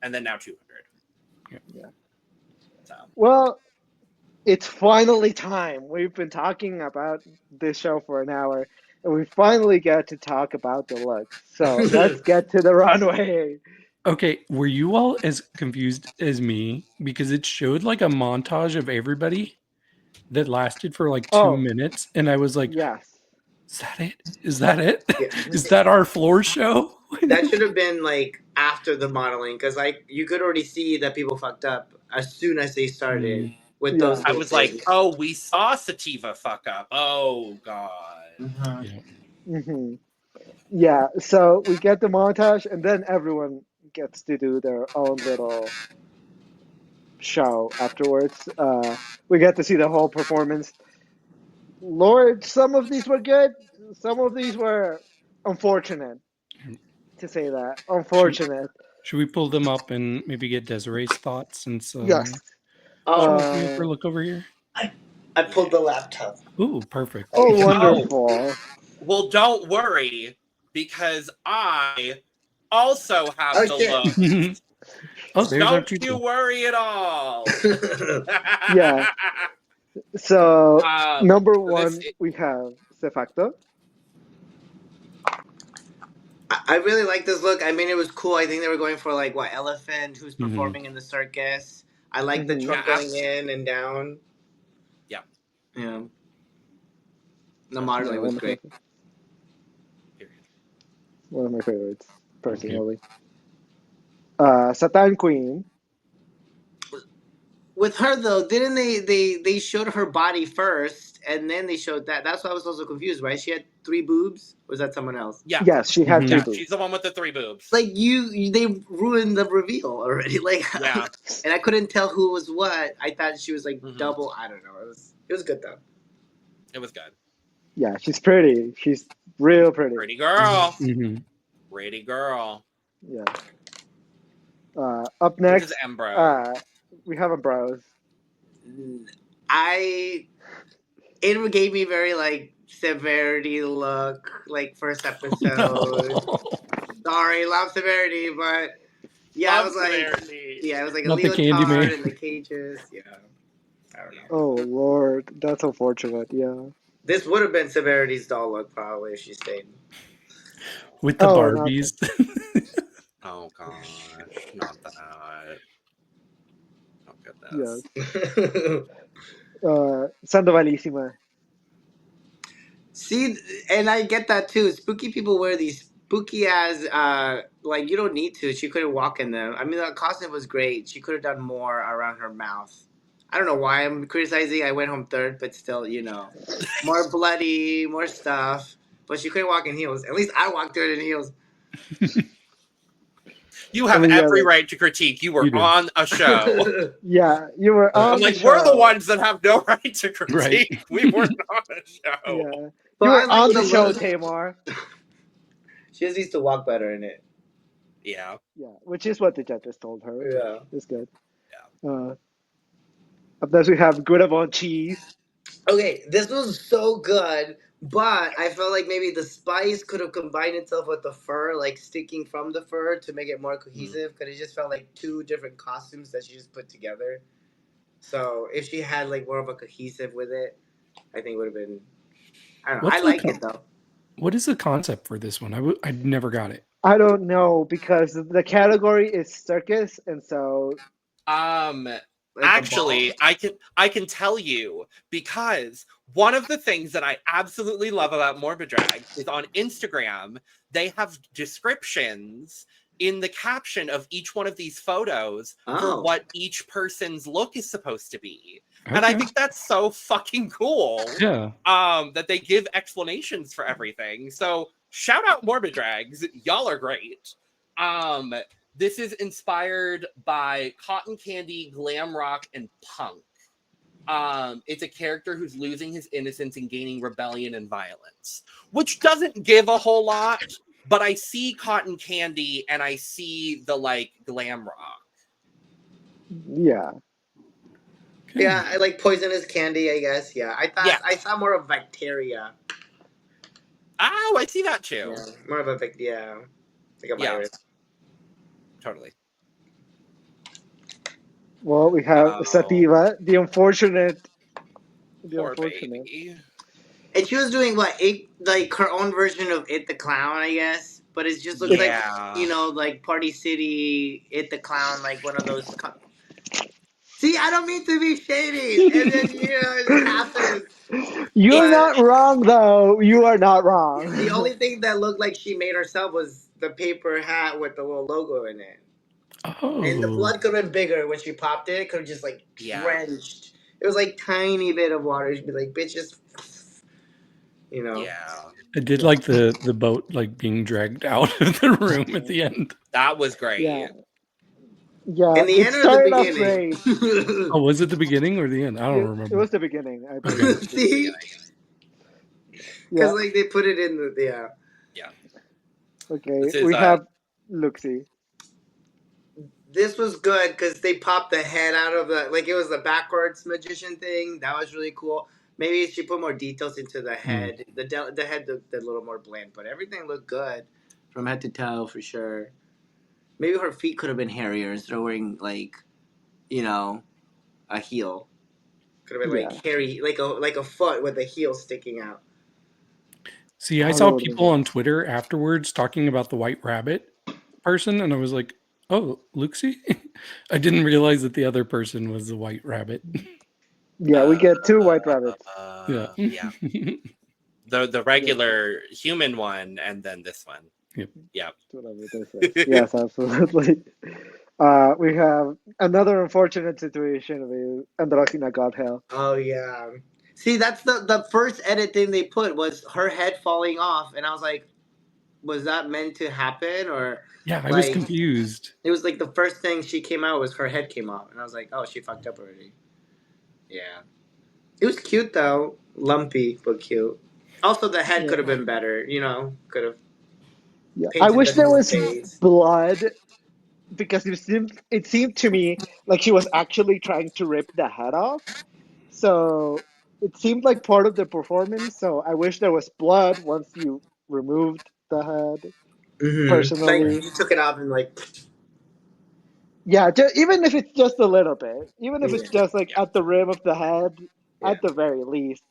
And then now 200. Yeah. So. Well, it's finally time. We've been talking about this show for an hour, and we finally get to talk about the looks. So let's get to the runway. Okay, were you all as confused as me? Because it showed like a montage of everybody that lasted for like 2 minutes, and I was like, yes. Is that it? Is that it? Yeah. Is that our floor show? That should have been like after the modeling, because like you could already see that people fucked up as soon as they started with Yeah. those. I little was like, things. oh, we saw Sativa fuck up. Oh god. Mhm. Yeah. hmm Yeah, so we get the montage, and then everyone gets to do their own little show afterwards. We get to see the whole performance. Lord, some of these were good. Some of these were unfortunate, to say that. Unfortunate. Should we pull them up and maybe get Desiree's thoughts? Since Yes. Oh, can we look over here? I pulled the laptop. Ooh, perfect. Oh, Oh. wonderful. Well, don't worry, because I also have Oh, the shit. look. Oh, there's our Don't you people. worry at all. Yeah. So, number this one, we have C-Facto. I really like this look. I mean, it was cool. I think they were going for like what elephant who's performing in the circus. I like the Mhm. trunk Yeah, going in and down. Yeah. Yeah. The modeling was great. One of my favorites, personally. Okay. Satan Queen. With her though, didn't they showed her body first and then they showed that? That's why I was also confused, right? She had 3 boobs. Or was that someone else? Yeah. Yes, she had Mhm. 3 Yeah, boobs. she's the one with the 3 boobs. Like they ruined the reveal already. Like Yeah. and I couldn't tell who was what. I thought she was like Mhm. double. I don't know. It was good though. It was good. Yeah, she's pretty. She's real pretty. Pretty girl. Mhm. Pretty girl. Yeah. Up This next, is Embro. we have Ambrose. It gave me very like severity look, like first episode. No. Sorry, love severity, but yeah, Love I was like, severity. yeah, it was like a Not the candy leotard man. and the cages. Yeah, I don't know. Oh Lord, that's unfortunate. Yeah. This would have been severity's doll look probably if she stayed. With the Oh, not Barbies. Oh gosh, not that. Oh Yes. goodness. Sandovalissima. See, and I get that too. Spooky people wear these spooky ass, like you don't need to. She couldn't walk in them. I mean, the costume was great. She could have done more around her mouth. I don't know why I'm criticizing. I went home third, but still, more bloody, more stuff. But she couldn't walk in heels. At least I walked through it in heels. You have I mean, yeah, every like- right to critique. You were You do. on a show. Yeah, you were on I'm like, the we're the show. ones that have no right to critique. Right. We weren't on a show. Yeah. But You I were like on the the show, look. Tamar. She just needs to walk better in it. Yeah. Yeah, which is what the judges told her. Yeah. It's good. Up next, we have Good About Cheese. Okay, this was so good, but I felt like maybe the spice could have combined itself with the fur, like sticking from the fur to make it more cohesive, because it just felt like 2 different costumes that she just put together. So if she had like more of a cohesive with it, I think it would have been. I don't know. What's I the like con- it though. What is the concept for this one? I never got it. I don't know because the category is circus, and so Like a Actually, ball. I can tell you, because one of the things that I absolutely love about MorbiDrags is on Instagram, they have descriptions in the caption of each one of these photos Oh. for what each person's look is supposed to be. And I Okay. think that's so fucking cool. Yeah. That they give explanations for everything. So shout out MorbiDrags. Y'all are great. This is inspired by cotton candy, glam rock, and punk. It's a character who's losing his innocence and gaining rebellion and violence, which doesn't give a whole lot, but I see cotton candy and I see the like glam rock. yeah. Okay. Yeah, I like poisonous candy. I guess. Yeah, I saw more of bacteria. Oh, I see that too. Yeah, more of a like a Yeah. virus. Totally. Well, we have Oh. Sativa, the unfortunate. Poor baby. And she was doing like her own version of It the Clown, I guess. But it just looks Yeah. like like Party City, It the Clown, like one of those. See, I don't mean to be shady, and then it just happens. You're But not wrong, though. You are not wrong. the only thing that looked like she made herself was the paper hat with the little logo in it. And the Oh. blood could have been bigger when she popped it. It could have just like Yeah. drenched. It was like tiny bit of water. She'd be like, bitch, just, Yeah. I did like the boat like being dragged out of the room at the end. That was great. Yeah. In the It end or started the off beginning? great. Oh, was it the beginning or the end? I don't It remember. was the beginning, I believe. See? Because like they put it in the Okay, This is, we have Luxie. This was good because they popped the head out of the it was the backwards magician thing. That was really cool. Maybe she put more details into the head. The head looked a little more bland, but everything looked good from head to toe for sure. Maybe her feet could have been hairier instead of wearing a heel. Could have been hairy, like a foot with a heel sticking out. See, I saw people on Twitter afterwards talking about the white rabbit person, and I was like, "Oh, Luxie." I didn't realize that the other person was the white rabbit. Yeah, we get 2 white rabbits. Yeah. The regular human one, and then this one. Yep. Whatever this is. Yes, absolutely. We have another unfortunate situation with Androgyna God Hell. Oh yeah. See, that's the first edit thing they put was her head falling off, and I was like, was that meant to happen or? Yeah, I was confused. It was like the first thing she came out was her head came off, and I was like, oh, she fucked up already. Yeah. It was cute though, lumpy but cute. Also, the head could have been better. Could have. Yeah, I wish there was blood because it seemed to me like she was actually trying to rip the head off. So it seemed like part of the performance. So I wish there was blood once you removed the head. Personally, like you took it off and yeah, even if it's just a little bit, even if it's just like at the rim of the head, at the very least.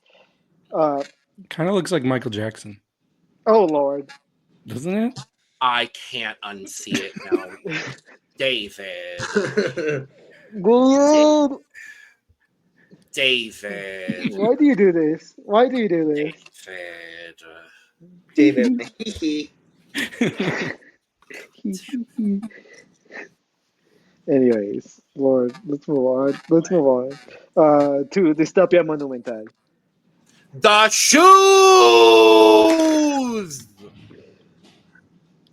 Kind of looks like Michael Jackson. Oh Lord, doesn't it? I can't unsee it now. David. David. Why do you do this? Why do you do this? David. Anyways, Lord, let's move on. To Dystopia Monumental. The shoes!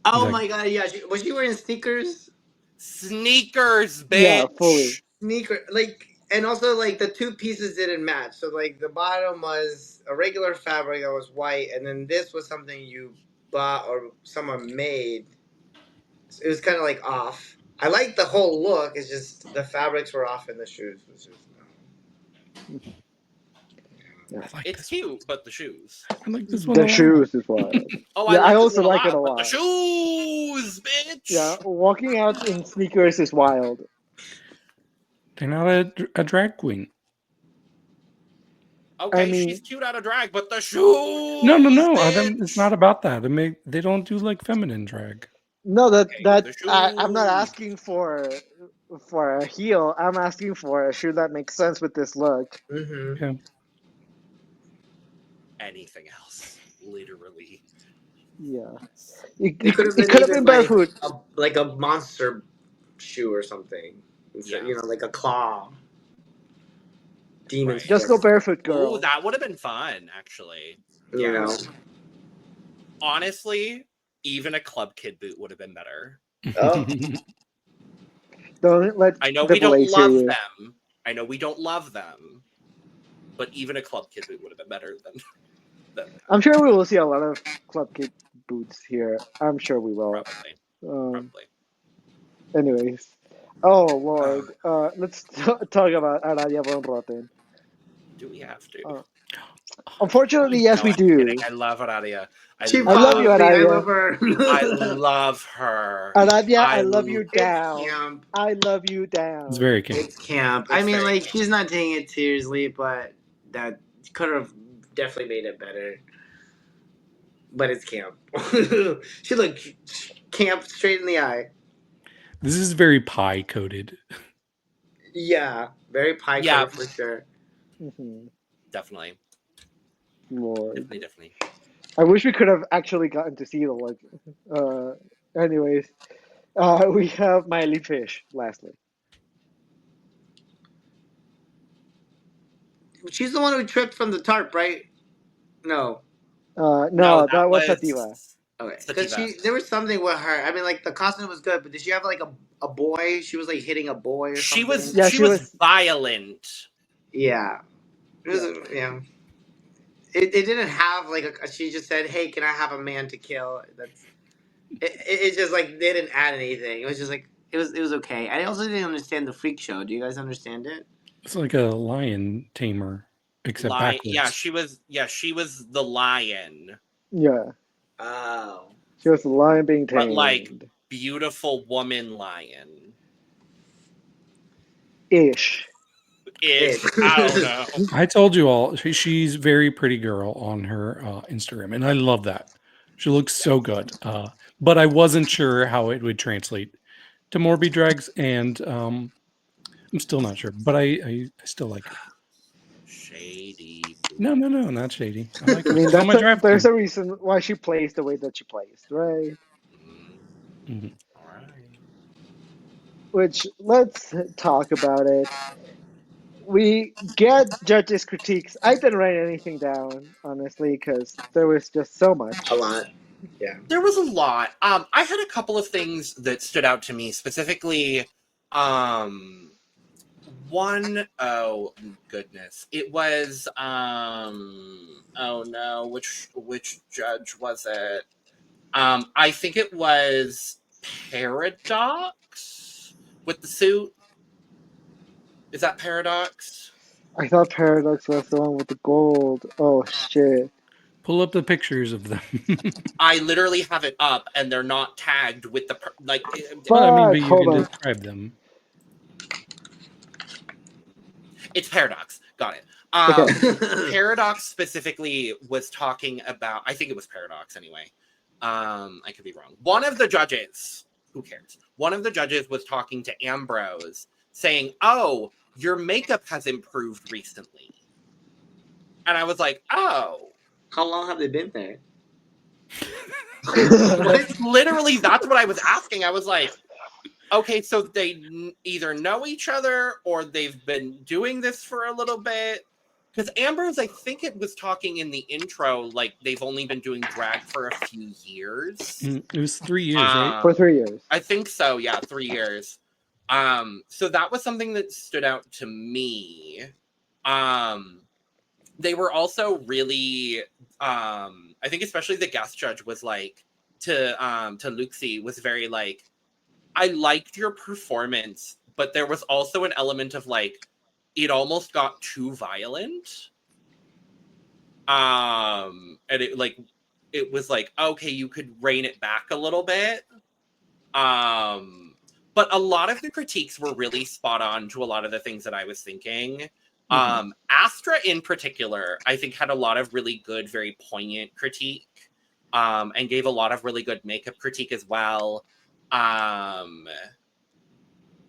Oh my god, yeah. Was she wearing sneakers? Sneakers, bitch! Yeah, fully. And also, the 2 pieces didn't match. So, the bottom was a regular fabric that was white, and then this was something you bought or someone made. It was kind of, off. I like the whole look. It's just the fabrics were off in the shoes. It's cute, but the shoes. I like this one. The shoes is wild. Oh, yeah, I also like it a lot. The shoes, bitch! Yeah, walking out in sneakers is wild. They're not a drag queen. Okay, she's cute out of drag, but the shoes. No. It's not about that. They don't do feminine drag. No, I'm not asking for a heel. I'm asking for a shoe that makes sense with this look. Mm-hmm. Yeah. Anything else, literally. Yeah. It could have been barefoot, like a monster shoe or something. Like a claw. Demon. Right. Just go barefoot, girl. Oh, that would have been fun, actually. Honestly, even a club kid boot would have been better. Oh. Don't let. I know we don't love them. But even a club kid boot would have been better than I'm sure we will see a lot of club kid boots here. I'm sure we will. Probably. Anyways. Oh, Lord. Let's talk about Aradia von Rotten. Do we have to? Unfortunately, yes, we do. I love Aradia. I love you, Aradia. I love her. I love her. Aradia, I love you down. Camp. I love you down. It's very camp. It's camp. She's not taking it seriously, but that could have definitely made it better. But it's camp. She looked camp straight in the eye. This is very pie coded. Yeah, Very pie Yeah. cutter for sure. Mm-hmm. Definitely. Lord. Definitely. I wish we could have actually gotten to see the like. Anyways, we have Miley Fish. Lastly, She's the one who tripped from the tarp, right? No. no, that was Sativa. Okay, because Sativa. there was something with her. I mean, like the costume was good, but did she have like a boy? She was like hitting a boy or She something. was Yeah, she she was was. violent. Yeah. It was, yeah. It didn't have like she just said, "Hey, can I have a man to kill?" That's it's just like they didn't add anything. It was just like it was okay. I also didn't understand the freak show. Do you guys understand it? It's like a lion tamer, except backwards. Yeah, she was the lion. Yeah, Oh. she was the lion being tamed. But like beautiful woman lion. Ish. Ish. I don't know. I told you all, she's very pretty girl on her Instagram, and I love that. She looks so good. But I wasn't sure how it would translate to MorbiDrags, and I'm still not sure. But I still like her. Shady. No, not shady. I like her. I mean, She's on my draft there's team. a reason why she plays the way that she plays, right? Mm-hmm. All right. Which let's talk about it. We get judges' critiques. I didn't write anything down, honestly, because there was just so much. A lot. Yeah. There was a lot. I had a couple of things that stood out to me, specifically, one, oh goodness. It was, oh no, which judge was it? I think it was Paradox with the suit. Is that Paradox? I thought Paradox was the one with the gold. Oh shit. Pull up the pictures of them. I literally have it up, and they're not tagged with the like. Well, I mean, but you Hold can on. describe them. It's Paradox. Got it. Okay. Paradox specifically was talking about. I think it was Paradox anyway. I could be wrong. One of the judges, who cares? One of the judges was talking to Ambrose, saying, "Oh, your makeup has improved recently," and I was like, "Oh." How long have they been there? Literally, that's what I was asking. I was like, okay, so they either know each other or they've been doing this for a little bit. Because Ambrose, I think it was talking in the intro, like they've only been doing drag for a few years. It was 3 years, right? For 3 years. I think so, yeah, 3 years. So that was something that stood out to me. They were also really, I think especially the guest judge was like, to Luxie was very like, I liked your performance, but there was also an element of like, it almost got too violent. And it was like, okay, you could rein it back a little bit. But a lot of the critiques were really spot on to a lot of the things that I was thinking. Astra in particular, I think had a lot of really good, very poignant critique, and gave a lot of really good makeup critique as well. A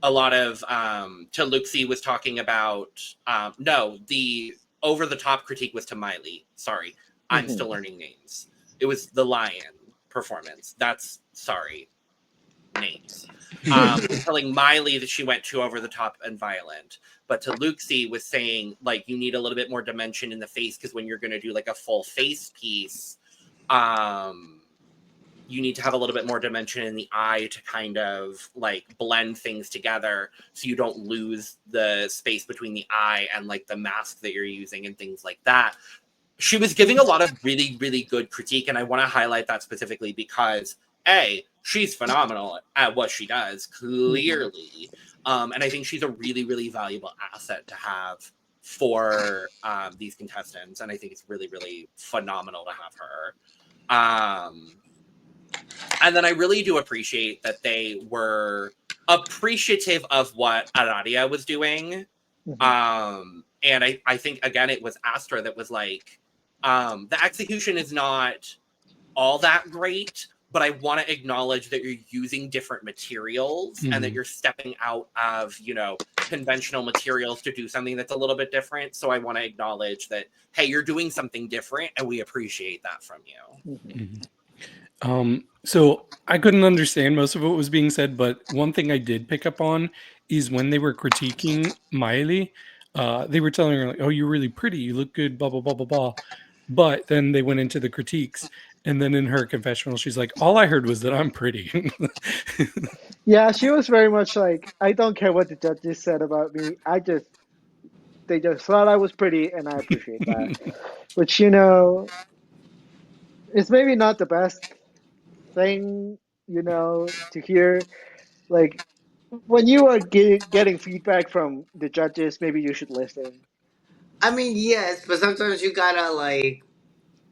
lot of to Luxie was talking about no, the over the top critique was to Miley. Sorry, I'm still learning names. It was the lion performance. That's sorry. Names. Telling Miley that she went too over the top and violent. But to Luxie was saying, like, you need a little bit more dimension in the face because when you're going to do like a full face piece, you need to have a little bit more dimension in the eye to kind of like blend things together so you don't lose the space between the eye and like the mask that you're using and things like that. She was giving a lot of really, really good critique, and I want to highlight that specifically because A, she's phenomenal at what she does, clearly. And I think she's a really, really valuable asset to have for these contestants. And I think it's really, really phenomenal to have her. And then I really do appreciate that they were appreciative of what Aradia was doing. And I think, again, it was Astra that was like, the execution is not all that great, but I want to acknowledge that you're using different materials and that you're stepping out of, you know, conventional materials to do something that's a little bit different. So I want to acknowledge that, hey, you're doing something different and we appreciate that from you. So I couldn't understand most of what was being said, but one thing I did pick up on is when they were critiquing Miley, they were telling her like, "Oh, you're really pretty. You look good." Blah blah blah blah blah. But then they went into the critiques, and then in her confessional, she's like, "All I heard was that I'm pretty." Yeah, she was very much like, I don't care what the judges said about me. They just thought I was pretty, and I appreciate that. Which, you know, is maybe not the best thing, you know, to hear. Like, when you are getting feedback from the judges, maybe you should listen. I mean, yes, but sometimes you gotta like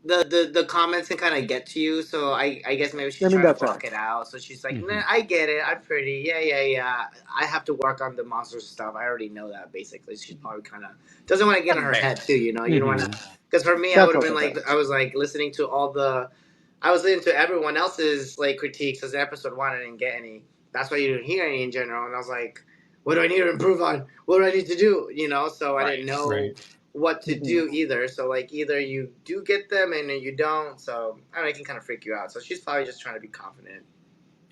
the comments can kind of get to you. So I guess maybe she's I mean, trying to that's block fair. it out. So she's like, nah, I get it. I'm pretty. Yeah. I have to work on the monster stuff. I already know that. Basically, she's probably kind of doesn't want to get in her head too. You know, you don't want to. Because for me, I That's would have been also like, fair. I was like listening to I was listening to everyone else's like critiques because episode 1 I didn't get any. That's why you didn't hear any in general. And I was like, what do I need to improve on? What do I need to do? You know, so I didn't know what to do either. So like either you do get them and then you don't. So I don't know, it can kind of freak you out. So she's probably just trying to be confident.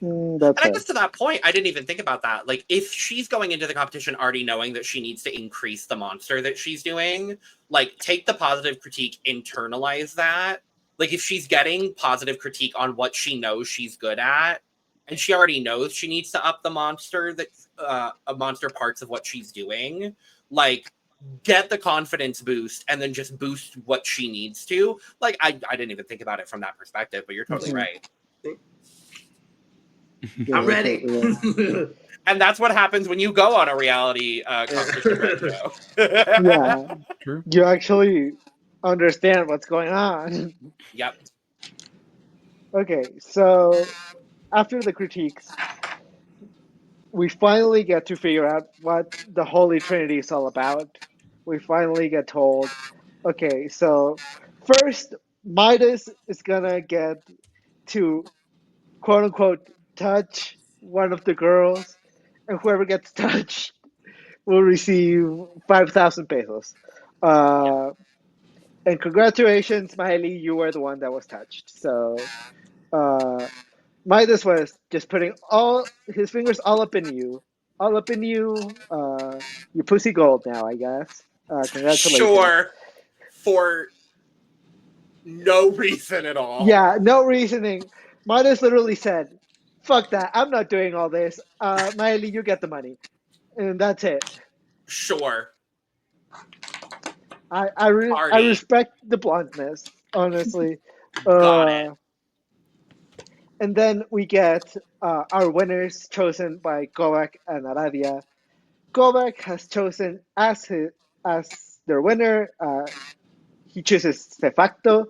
That's And I fair. guess to that point, I didn't even think about that. Like, if she's going into the competition already knowing that she needs to increase the monster that she's doing, like, take the positive critique, internalize that. Like, if she's getting positive critique on what she knows she's good at, and she already knows she needs to up the monster monster parts of what she's doing, like, get the confidence boost and then just boost what she needs to. Like, I didn't even think about it from that perspective, but you're totally right. I'm ready. And that's what happens when you go on a reality competition show. Yeah. True. You actually understand what's going on. Yep. Okay, so after the critiques, we finally get to figure out what the Holy Trinity is all about. We finally get told, okay, so first, Midas is gonna get to quote unquote touch one of the girls, and whoever gets touched will receive 5,000 pesos. And congratulations, Miley, you were the one that was touched. So, Midas was just putting all his fingers all up in you, you pussy gold now, I guess. Congratulations. Sure. For no reason at all. Yeah, no reasoning. Midas literally said, "Fuck that! I'm not doing all this. Miley, you get the money," and that's it. Sure. I respect the bluntness, honestly. Got it. And then we get our winners chosen by Kovac and Aradia. Kovac has chosen as their winner. He chooses C-Facto,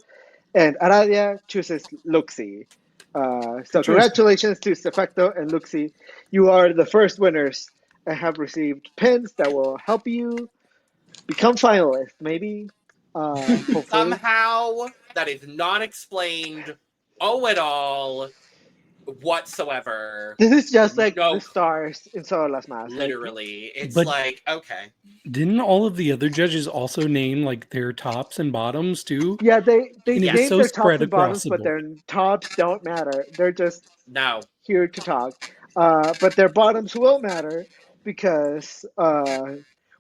and Aradia chooses Luxi. So congratulations to C-Facto and Luxi. You are the first winners and have received pins that will help you become finalists, maybe. Hopefully. Somehow that is not explained at all whatsoever. This is just like the stars in Solo Las Más. Literally. It's But- like, okay. Didn't all of the other judges also name like their tops and bottoms too? Yeah, they And name it's so their spread tops and bottoms, across the but their tops don't matter. They're just No. here to talk. But their bottoms will matter because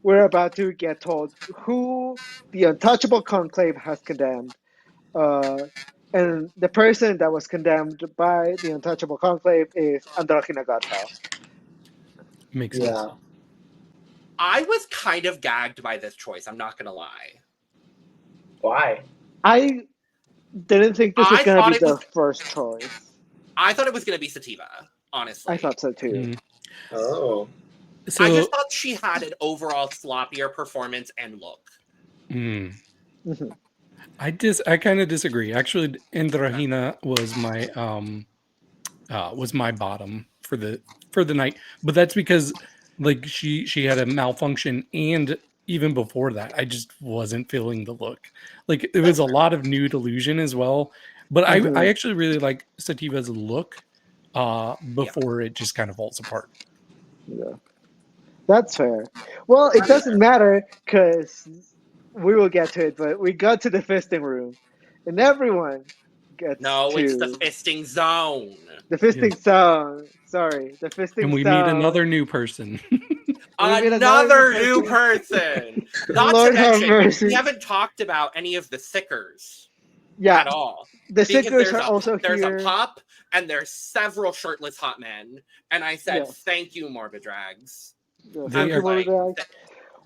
we're about to get told who the untouchable conclave has condemned. And the person that was condemned by the untouchable conclave is Androgyna Godfell. Makes sense. I was kind of gagged by this choice, I'm not gonna lie. Why? I didn't think this was going to be their first choice. I thought it was gonna be Sativa, honestly. I thought so too. Oh. So, I just thought she had an overall sloppier performance and look. I kind of disagree. Actually, Androgyna was my bottom for the night, but that's because like she had a malfunction, and even before that, I just wasn't feeling the look. Like it was a lot of nude illusion as well. But I Mhm. actually really like Sativa's look before it just kind of falls apart. Yeah. That's fair. Well, it doesn't matter because we will get to it, but we got to the fisting room, and everyone gets No, it's the to fisting zone. the fisting zone. Sorry, the fisting And we zone. meet another new person. Another new person. Not Lord to have mention, mercy. we haven't talked about any of the sickers Yeah, at all. the Because sickers are also there's here. a pup and there's several shirtless hot men. And I said, Yes. thank you, MorbiDrags. Yeah, They thank are you, like, MorbiDrags.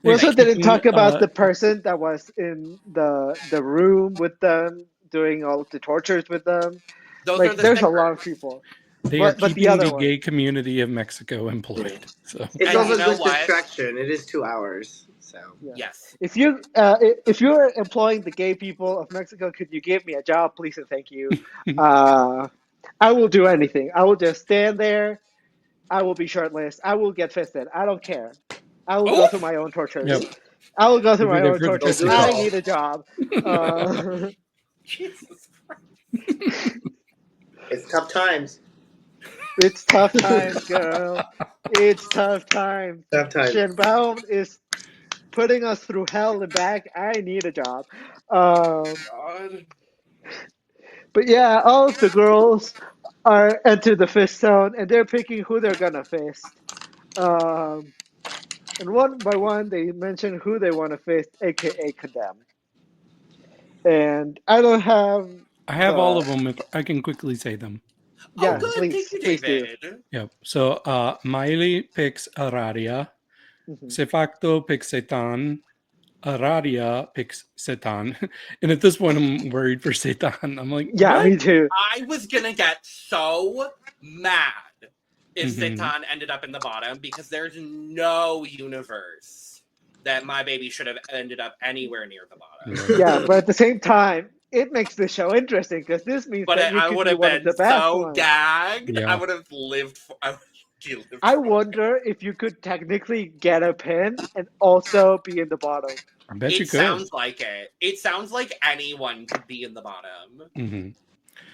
We They've also didn't taken, talk about the person that was in the room with them, doing all the tortures with them. Those Like, are the there's a stickers. lot of people. They are But the keeping other the one. gay community of Mexico employed. So It's And also you know good what? distraction. It is 2 hours, so. Yeah. Yes. If you're employing the gay people of Mexico, could you give me a job, please and thank you? I will do anything. I will just stand there. I will be shirtless. I will get fisted. I don't care. I will go Oof. through my own tortures. Yep. I will go through We'll be my there own for the tortures. do it I all. need a job. Jesus Christ. It's tough times. It's tough times, girl. It's tough times. Tough times. Shinbound is putting us through hell and back. I need a job. God. But yeah, all of the girls are enter the fist zone, and they're picking who they're gonna fist. And one by one, they mention who they want to fist, aka condemn. And I don't have I have all of the them if I can quickly say them. Oh, yeah. good. Thank you, Please do. David. Yep. So Miley picks Aradia. Mhm. C-Facto picks Satan. Aradia picks Satan. And at this point, I'm worried for Satan. I'm like, Yeah, what? me too. I was going to get so mad if Mhm. Satan ended up in the bottom because there's no universe that my baby should have ended up anywhere near the bottom. Yeah, but at the same time, it makes the show interesting because this means But that you I could would be have one of been the best so ones. gagged. Yeah. I would have lived for. I wonder if you could technically get a pin and also be in the bottom. I bet you It could. sounds like it. It sounds like anyone could be in the bottom. Mm-hmm.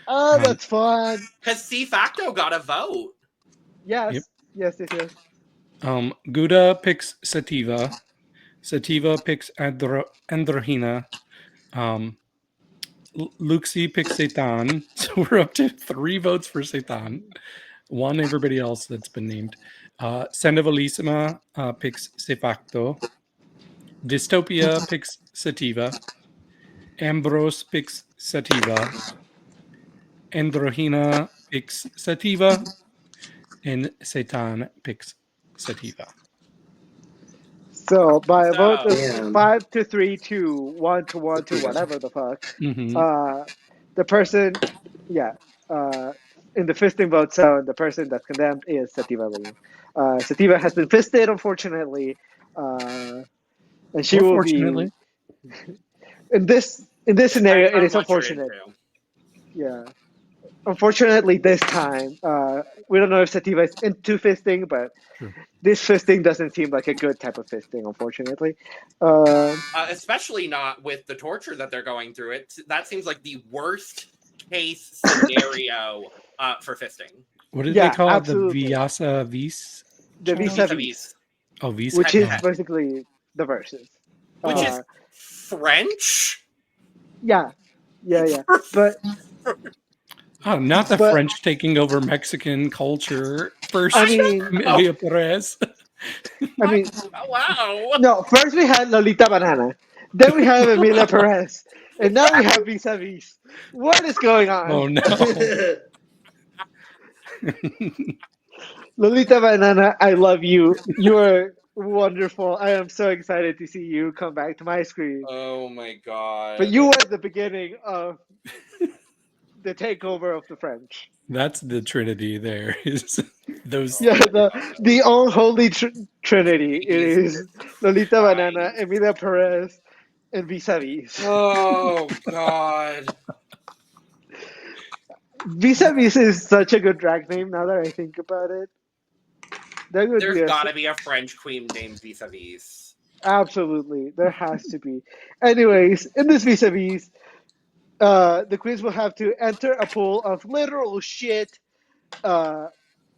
Oh, that's fun. Because C-Facto got a vote. Yes. Yep. Yes. Gouda picks Sativa. Sativa picks Androhina. Luxie picks Satan. So we're up to 3 votes for Satan. 1 everybody else that's been named. Sandovalissima picks C-Facto. Dystopia picks Sativa. Ambrose picks Sativa. Androhina picks Sativa. And Satan picks Sativa. So by a vote of Damn. 5-3 to 1-1 to whatever the fuck, Mm-hmm. the person, in the fisting vote zone, the person that's condemned is Sativa Lee. Sativa has been fisted, unfortunately, and she Or will fortunately. be in this scenario. It Depends is on what you're unfortunate. into. Yeah. Unfortunately, this time, we don't know if Sativa is into fisting, but True. this fisting doesn't seem like a good type of fisting, unfortunately. Especially not with the torture that they're going through. That seems like the worst case scenario for fisting. What did Yeah, they call absolutely. it? The Vis-a-Vis? The challenge? Vis-a-Vis, Oh, Vis. which is Okay. basically the verses. Which is French? Yeah. But Oh, not the But- French taking over Mexican culture. First, I mean, Emilia Perez. Oh, wow. no. First we had Lolita Banana, then we have Emilia Perez, and now we have Vis-a-Vis. What is going on? Oh no! Lolita Banana, I love you. You are wonderful. I am so excited to see you come back to my screen. Oh my god. But you were the beginning of the takeover of the French. That's the Trinity. There is those. Yeah, the unholy trinity. It is Lolita Banana, Emilia Perez, and Vis-a-Vis. Oh god. Vis-a-Vis is such a good drag name now that I think about it. That would There's be gotta be a French queen named Vis-a-Vis. absolutely. There has to be. Anyways, in this Vis-a-Vis, the queens will have to enter a pool of literal shit uh,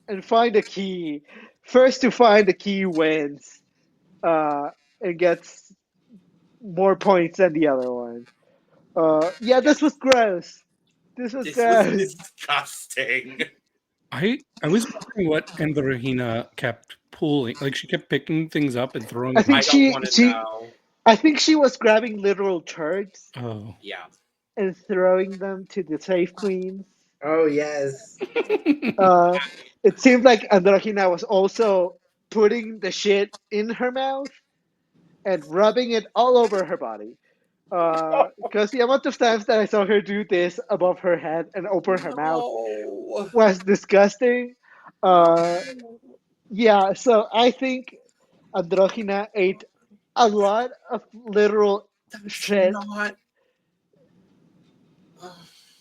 and find a key. First to find the key wins and gets more points than the other one. Yeah, Yeah. this was gross. This was This was gross. disgusting. I was wondering what Androgina kept pulling. Like she kept picking things up and throwing I them. I think don't want to know. I think she was grabbing literal turds Oh. Yeah. and throwing them to the safe queens. Oh yes. Uh, it seemed like Androgina was also putting the shit in her mouth and rubbing it all over her body. Because the amount of times that I saw her do this above her head and open her mouth No. was disgusting. Uh, yeah, so I think Androgina ate a lot of literal That's shit, not.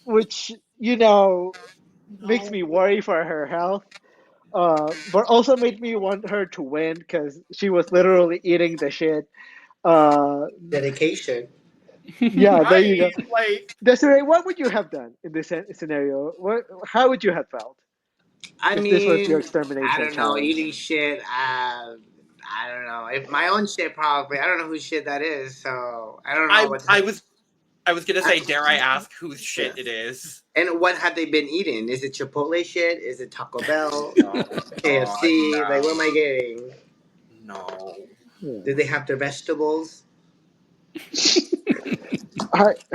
which, you know, makes No. me worry for her health. But also made me want her to win because she was literally eating the shit. Uh, Dedication. yeah, there you go. Right. Like, Desiree, what would you have done in this scenario? How would you have felt I if this was your mean, I extermination don't know, challenge? eating shit. I don't know. If my own shit, probably. I don't know whose shit that is, so I don't know what. I was gonna say, dare I ask whose shit Yeah. it is? And what have they been eating? Is it Chipotle shit? Is it Taco Bell? No. KFC? God, Like, what am I getting? no. Did they have their vegetables?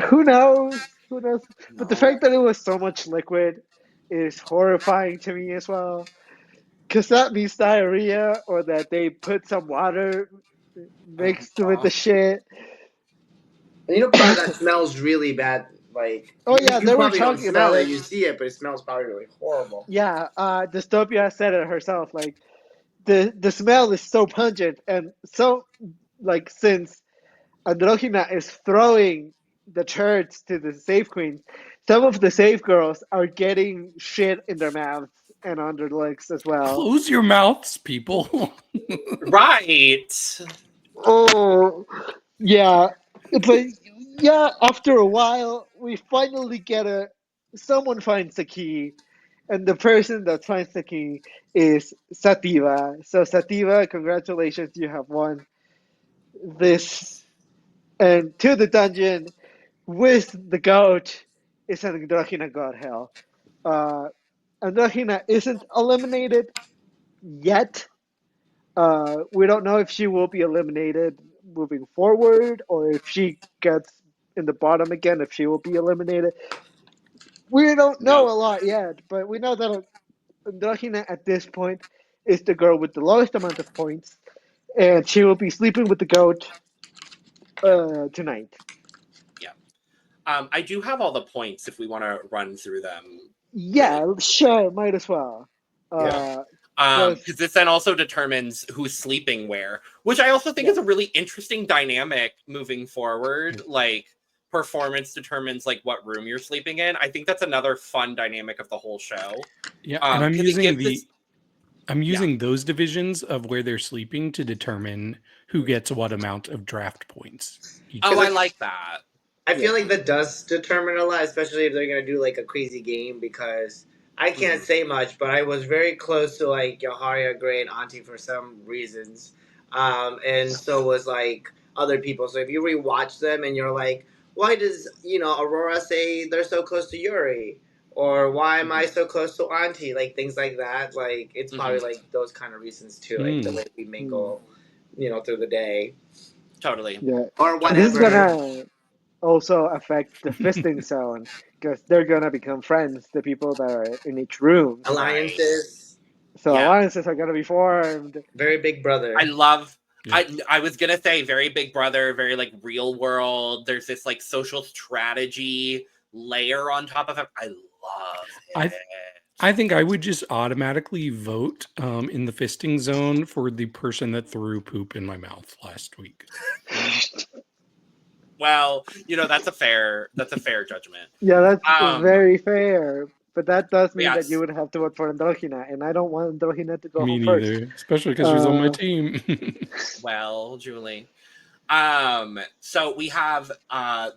Who knows? Who knows? But the No. fact that it was so much liquid is horrifying to me as well. Because that means diarrhea, or that they put some water mixed with the shit. And you know, part of that smells really bad. Like, Oh yeah, you they were probably don't talking about smell it. it. You see it, but it smells probably really horrible. Yeah, Dystopia said it herself. Like the smell is so pungent, and so like since Androgina is throwing the turds to the safe queens, some of the safe girls are getting shit in their mouths and on their legs as well. Close your mouths, people. Right. Oh, yeah, but yeah, after a while, we finally get someone finds the key, and the person that finds the key is Sativa. So Sativa, congratulations, you have won this, and to the dungeon with the goat is an Androgina god hell. Uh, Androgina isn't eliminated yet. We don't know if she will be eliminated moving forward or if she gets in the bottom again, if she will be eliminated. We don't know Nope. a lot yet, but we know that Androgina at this point is the girl with the lowest amount of points, and she will be sleeping with the goat tonight. Yeah. I do have all the points if we want to run through them. Yeah, sure, might as well. Yeah. Because this then also determines who's sleeping where, which I also think is a really interesting dynamic moving forward. Like, performance determines like what room you're sleeping in. I think that's another fun dynamic of the whole show. Yeah, and I'm 'cause it using gives this- I'm using those divisions of where they're sleeping to determine who gets what amount of draft points. Oh, I like that. I feel like that does determine a lot, especially if they're gonna do like a crazy game. Because I can't say much, but I was very close to like Yoharia, Gray, and Auntie for some reasons, and so was like other people. So if you rewatch them and you're like, why does Aurora say they're so close to Yuri? Or why am I so close to Auntie? Like things like that. Like it's probably like those kind of reasons too. Like the way we mingle, through the day. Totally. Yeah. Or This is whatever. gonna also affect the fisting zone because they're gonna become friends, the people that are in each room. Alliances. So Yeah. alliances are gonna be formed. Very big brother. I love. Yeah. I was gonna say very Big Brother, very like real world. There's this like social strategy layer on top of it. I love it. I think I would just automatically vote in the fisting zone for the person that threw poop in my mouth last week. Well, that's a fair judgment. Yeah, that's very fair. But that does mean that Yes. you would have to vote for Androgina, and I don't want Androgina to go Me home first. neither, especially because she's on my team. Well, Julie. So we have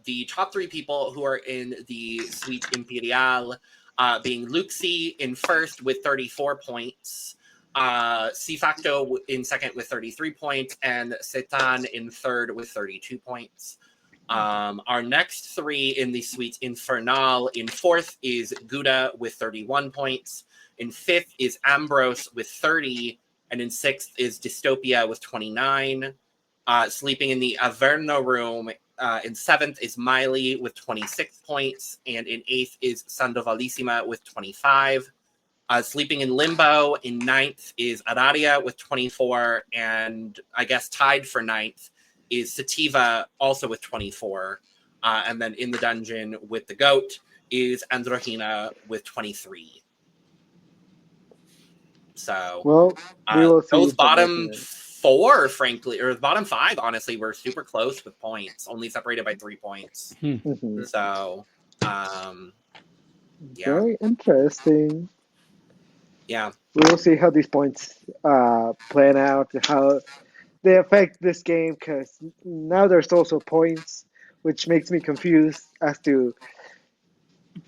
the top 3 people who are in the Suite Imperial, being Luxi in first with 34 points, C-Facto in second with 33 points, and Setan in third with 32 points. Our next 3 in the Suite Infernal, in fourth is Gouda with 31 points, in fifth is Ambrose with 30, and in sixth is Dystopia with 29. Sleeping in the Averno room in seventh is Miley with 26 points, and in eighth is Sandovalissima with 25. Sleeping in Limbo in ninth is Araria with 24, and I guess tied for ninth is Sativa also with 24. And then in the dungeon with the goat is Androhina with 23. So, Well, we will see. those bottom 4, frankly, or the bottom 5, honestly, were super close with points, only separated by 3 points. Mhm. So, yeah. Very interesting. Yeah. We will see how these points plan out, how they affect this game, because now there's also points, which makes me confused as to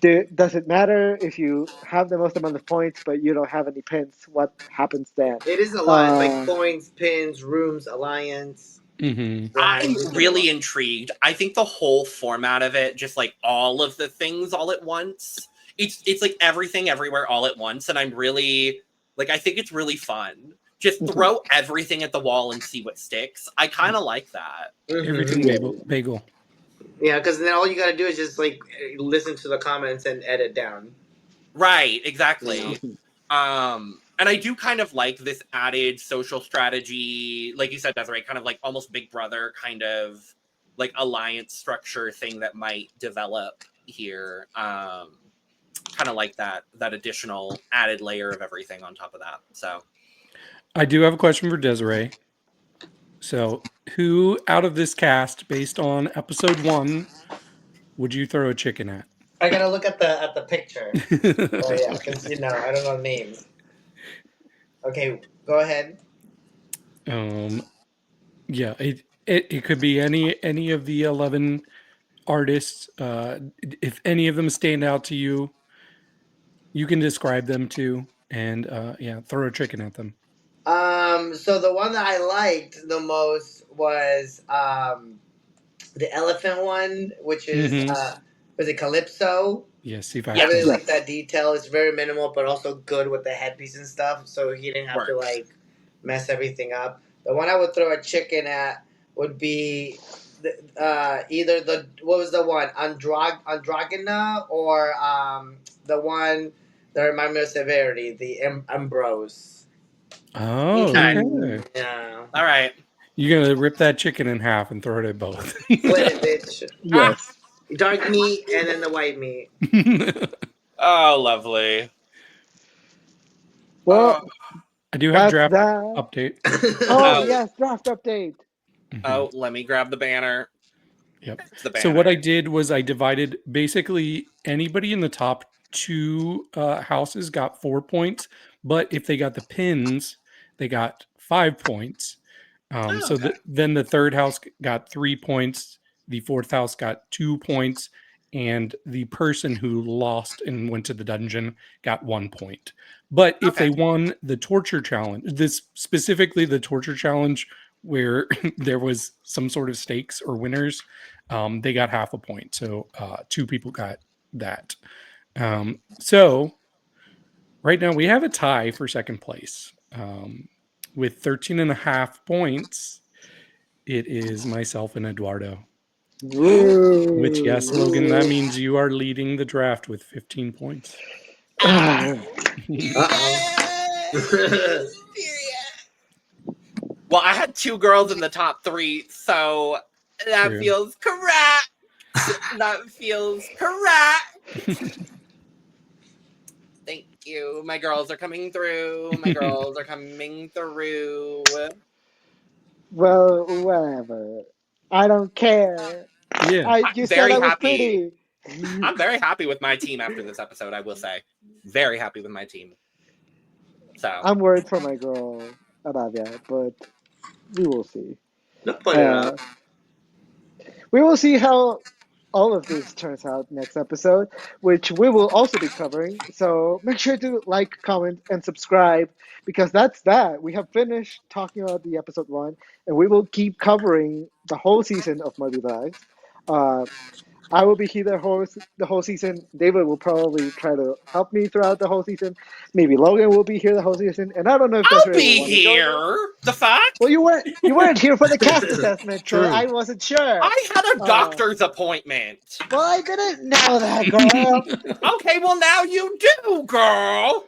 does it matter if you have the most amount of points but you don't have any pins? What happens then? It is a lot. It's like points, pins, rooms, alliance. Mm-hmm. I'm really intrigued. I think the whole format of it, just like all of the things all at once, it's like everything everywhere all at once, and I'm really like, I think it's really fun. Just throw everything at the wall and see what sticks. I kind of like that. Everything bagel. Yeah, because then all you got to do is just like listen to the comments and edit down. Right, exactly. And I do kind of like this added social strategy, like you said, Desiree, kind of like almost Big Brother kind of like alliance structure thing that might develop here. Kind of like that additional added layer of everything on top of that. So I do have a question for Desiree. So, who out of this cast, based on episode 1, would you throw a chicken at? I gotta look at the picture. Oh yeah, because I don't know names. Okay, go ahead. Yeah, it could be any of the 11 artists. If any of them stand out to you, you can describe them too, and throw a chicken at them. So the one that I liked the most was the elephant one, which is was it Calypso? Yes, I C-Facto. really like that detail. It's very minimal, but also good with the headpiece and stuff. So he didn't have to like mess everything up. The one I would throw a chicken at would be either what was the one Androgina or the one that reminded me of Severity, the Ambrose. Oh, okay. Yeah. All right. You're gonna rip that chicken in half and throw it at both. Split it, bitch. Yes. Dark meat and then the white meat. Oh, lovely. Well, I do have draft update. Oh, yes, draft update. Oh, let me grab the banner. Yep. It's the banner. So what I did was I divided basically anybody in the top 2 houses got 4 points, but if they got the pins, they got 5 points. So then the third house got 3 points, the fourth house got 2 points, and the person who lost and went to the dungeon got 1 point. But if they won the torture challenge, this specifically the torture challenge where there was some sort of stakes or winners, they got half a point. So 2 people got that. So right now we have a tie for second place. With 13 and a half points, it is myself and Eduardo. Woo. Which, yes, Logan, that means you are leading the draft with 15 points. Well, I had 2 girls in the top 3, so that feels correct. That feels correct. Thank you. My girls are coming through. My girls are coming through. Well, whatever. I don't care. Yeah. You said I was pretty. I'm very happy with my team after this episode, I will say. Very happy with my team. So I'm worried for my girl, Arabia, but we will see. Put it up. we will see how all of this turns out next episode, which we will also be covering. So make sure to like, comment, and subscribe because that's that. We have finished talking about the episode one, and we will keep covering the whole season of MorbiDrags. Uh, I will be here the whole season. David will probably try to help me throughout the whole season. Maybe Logan will be here the whole season, and I don't know if I'll Desiree will be want to join us. here. The fuck? Well, you weren't here for the cast assessment, so True. I wasn't sure. I had a doctor's appointment. Well, I didn't know that, girl. Okay, well now you do, girl.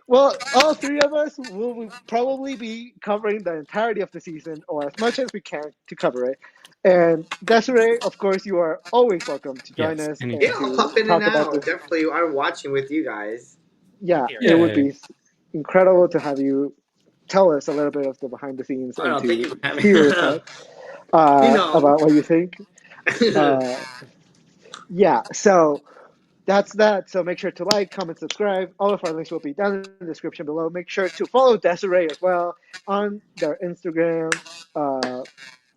Well, all three of us will probably be covering the entirety of the season, or as much as we can to cover it. And Desiree, of course, you are always welcome to join Yes, us and anytime. Yeah, I'll to pop in talk and about out. this. Definitely, I'm watching with you guys. Yeah, Here. it would Yay. be incredible to have you tell us a little bit of the behind the scenes Oh, and no, thank you to for having hear me. your thoughts You know. about what you think. Yeah, so that's that. So make sure to like, comment, subscribe. All of our links will be down in the description below. Make sure to follow Desiree as well on their Instagram. And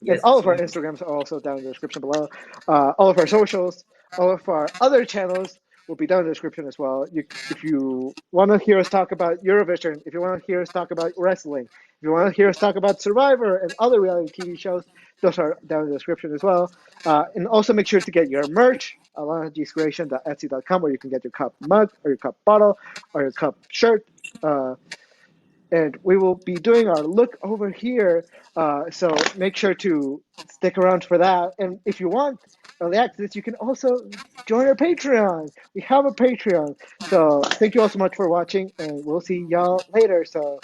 Yes, all of our please. Instagrams are also down in the description below. All of our socials, all of our other channels will be down in the description as well. If you want to hear us talk about Eurovision, if you want to hear us talk about wrestling, if you want to hear us talk about Survivor and other reality TV shows, those are down in the description as well. And also make sure to get your merch, alanagscreation.etsy.com, where you can get your cup mug or your cup bottle or your cup shirt. And we will be doing our look over here. So make sure to stick around for that. And if you want early access, you can also join our Patreon. We have a Patreon. So thank you all so much for watching, and we'll see y'all later. So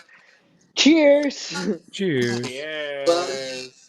cheers. Cheers. Cheers.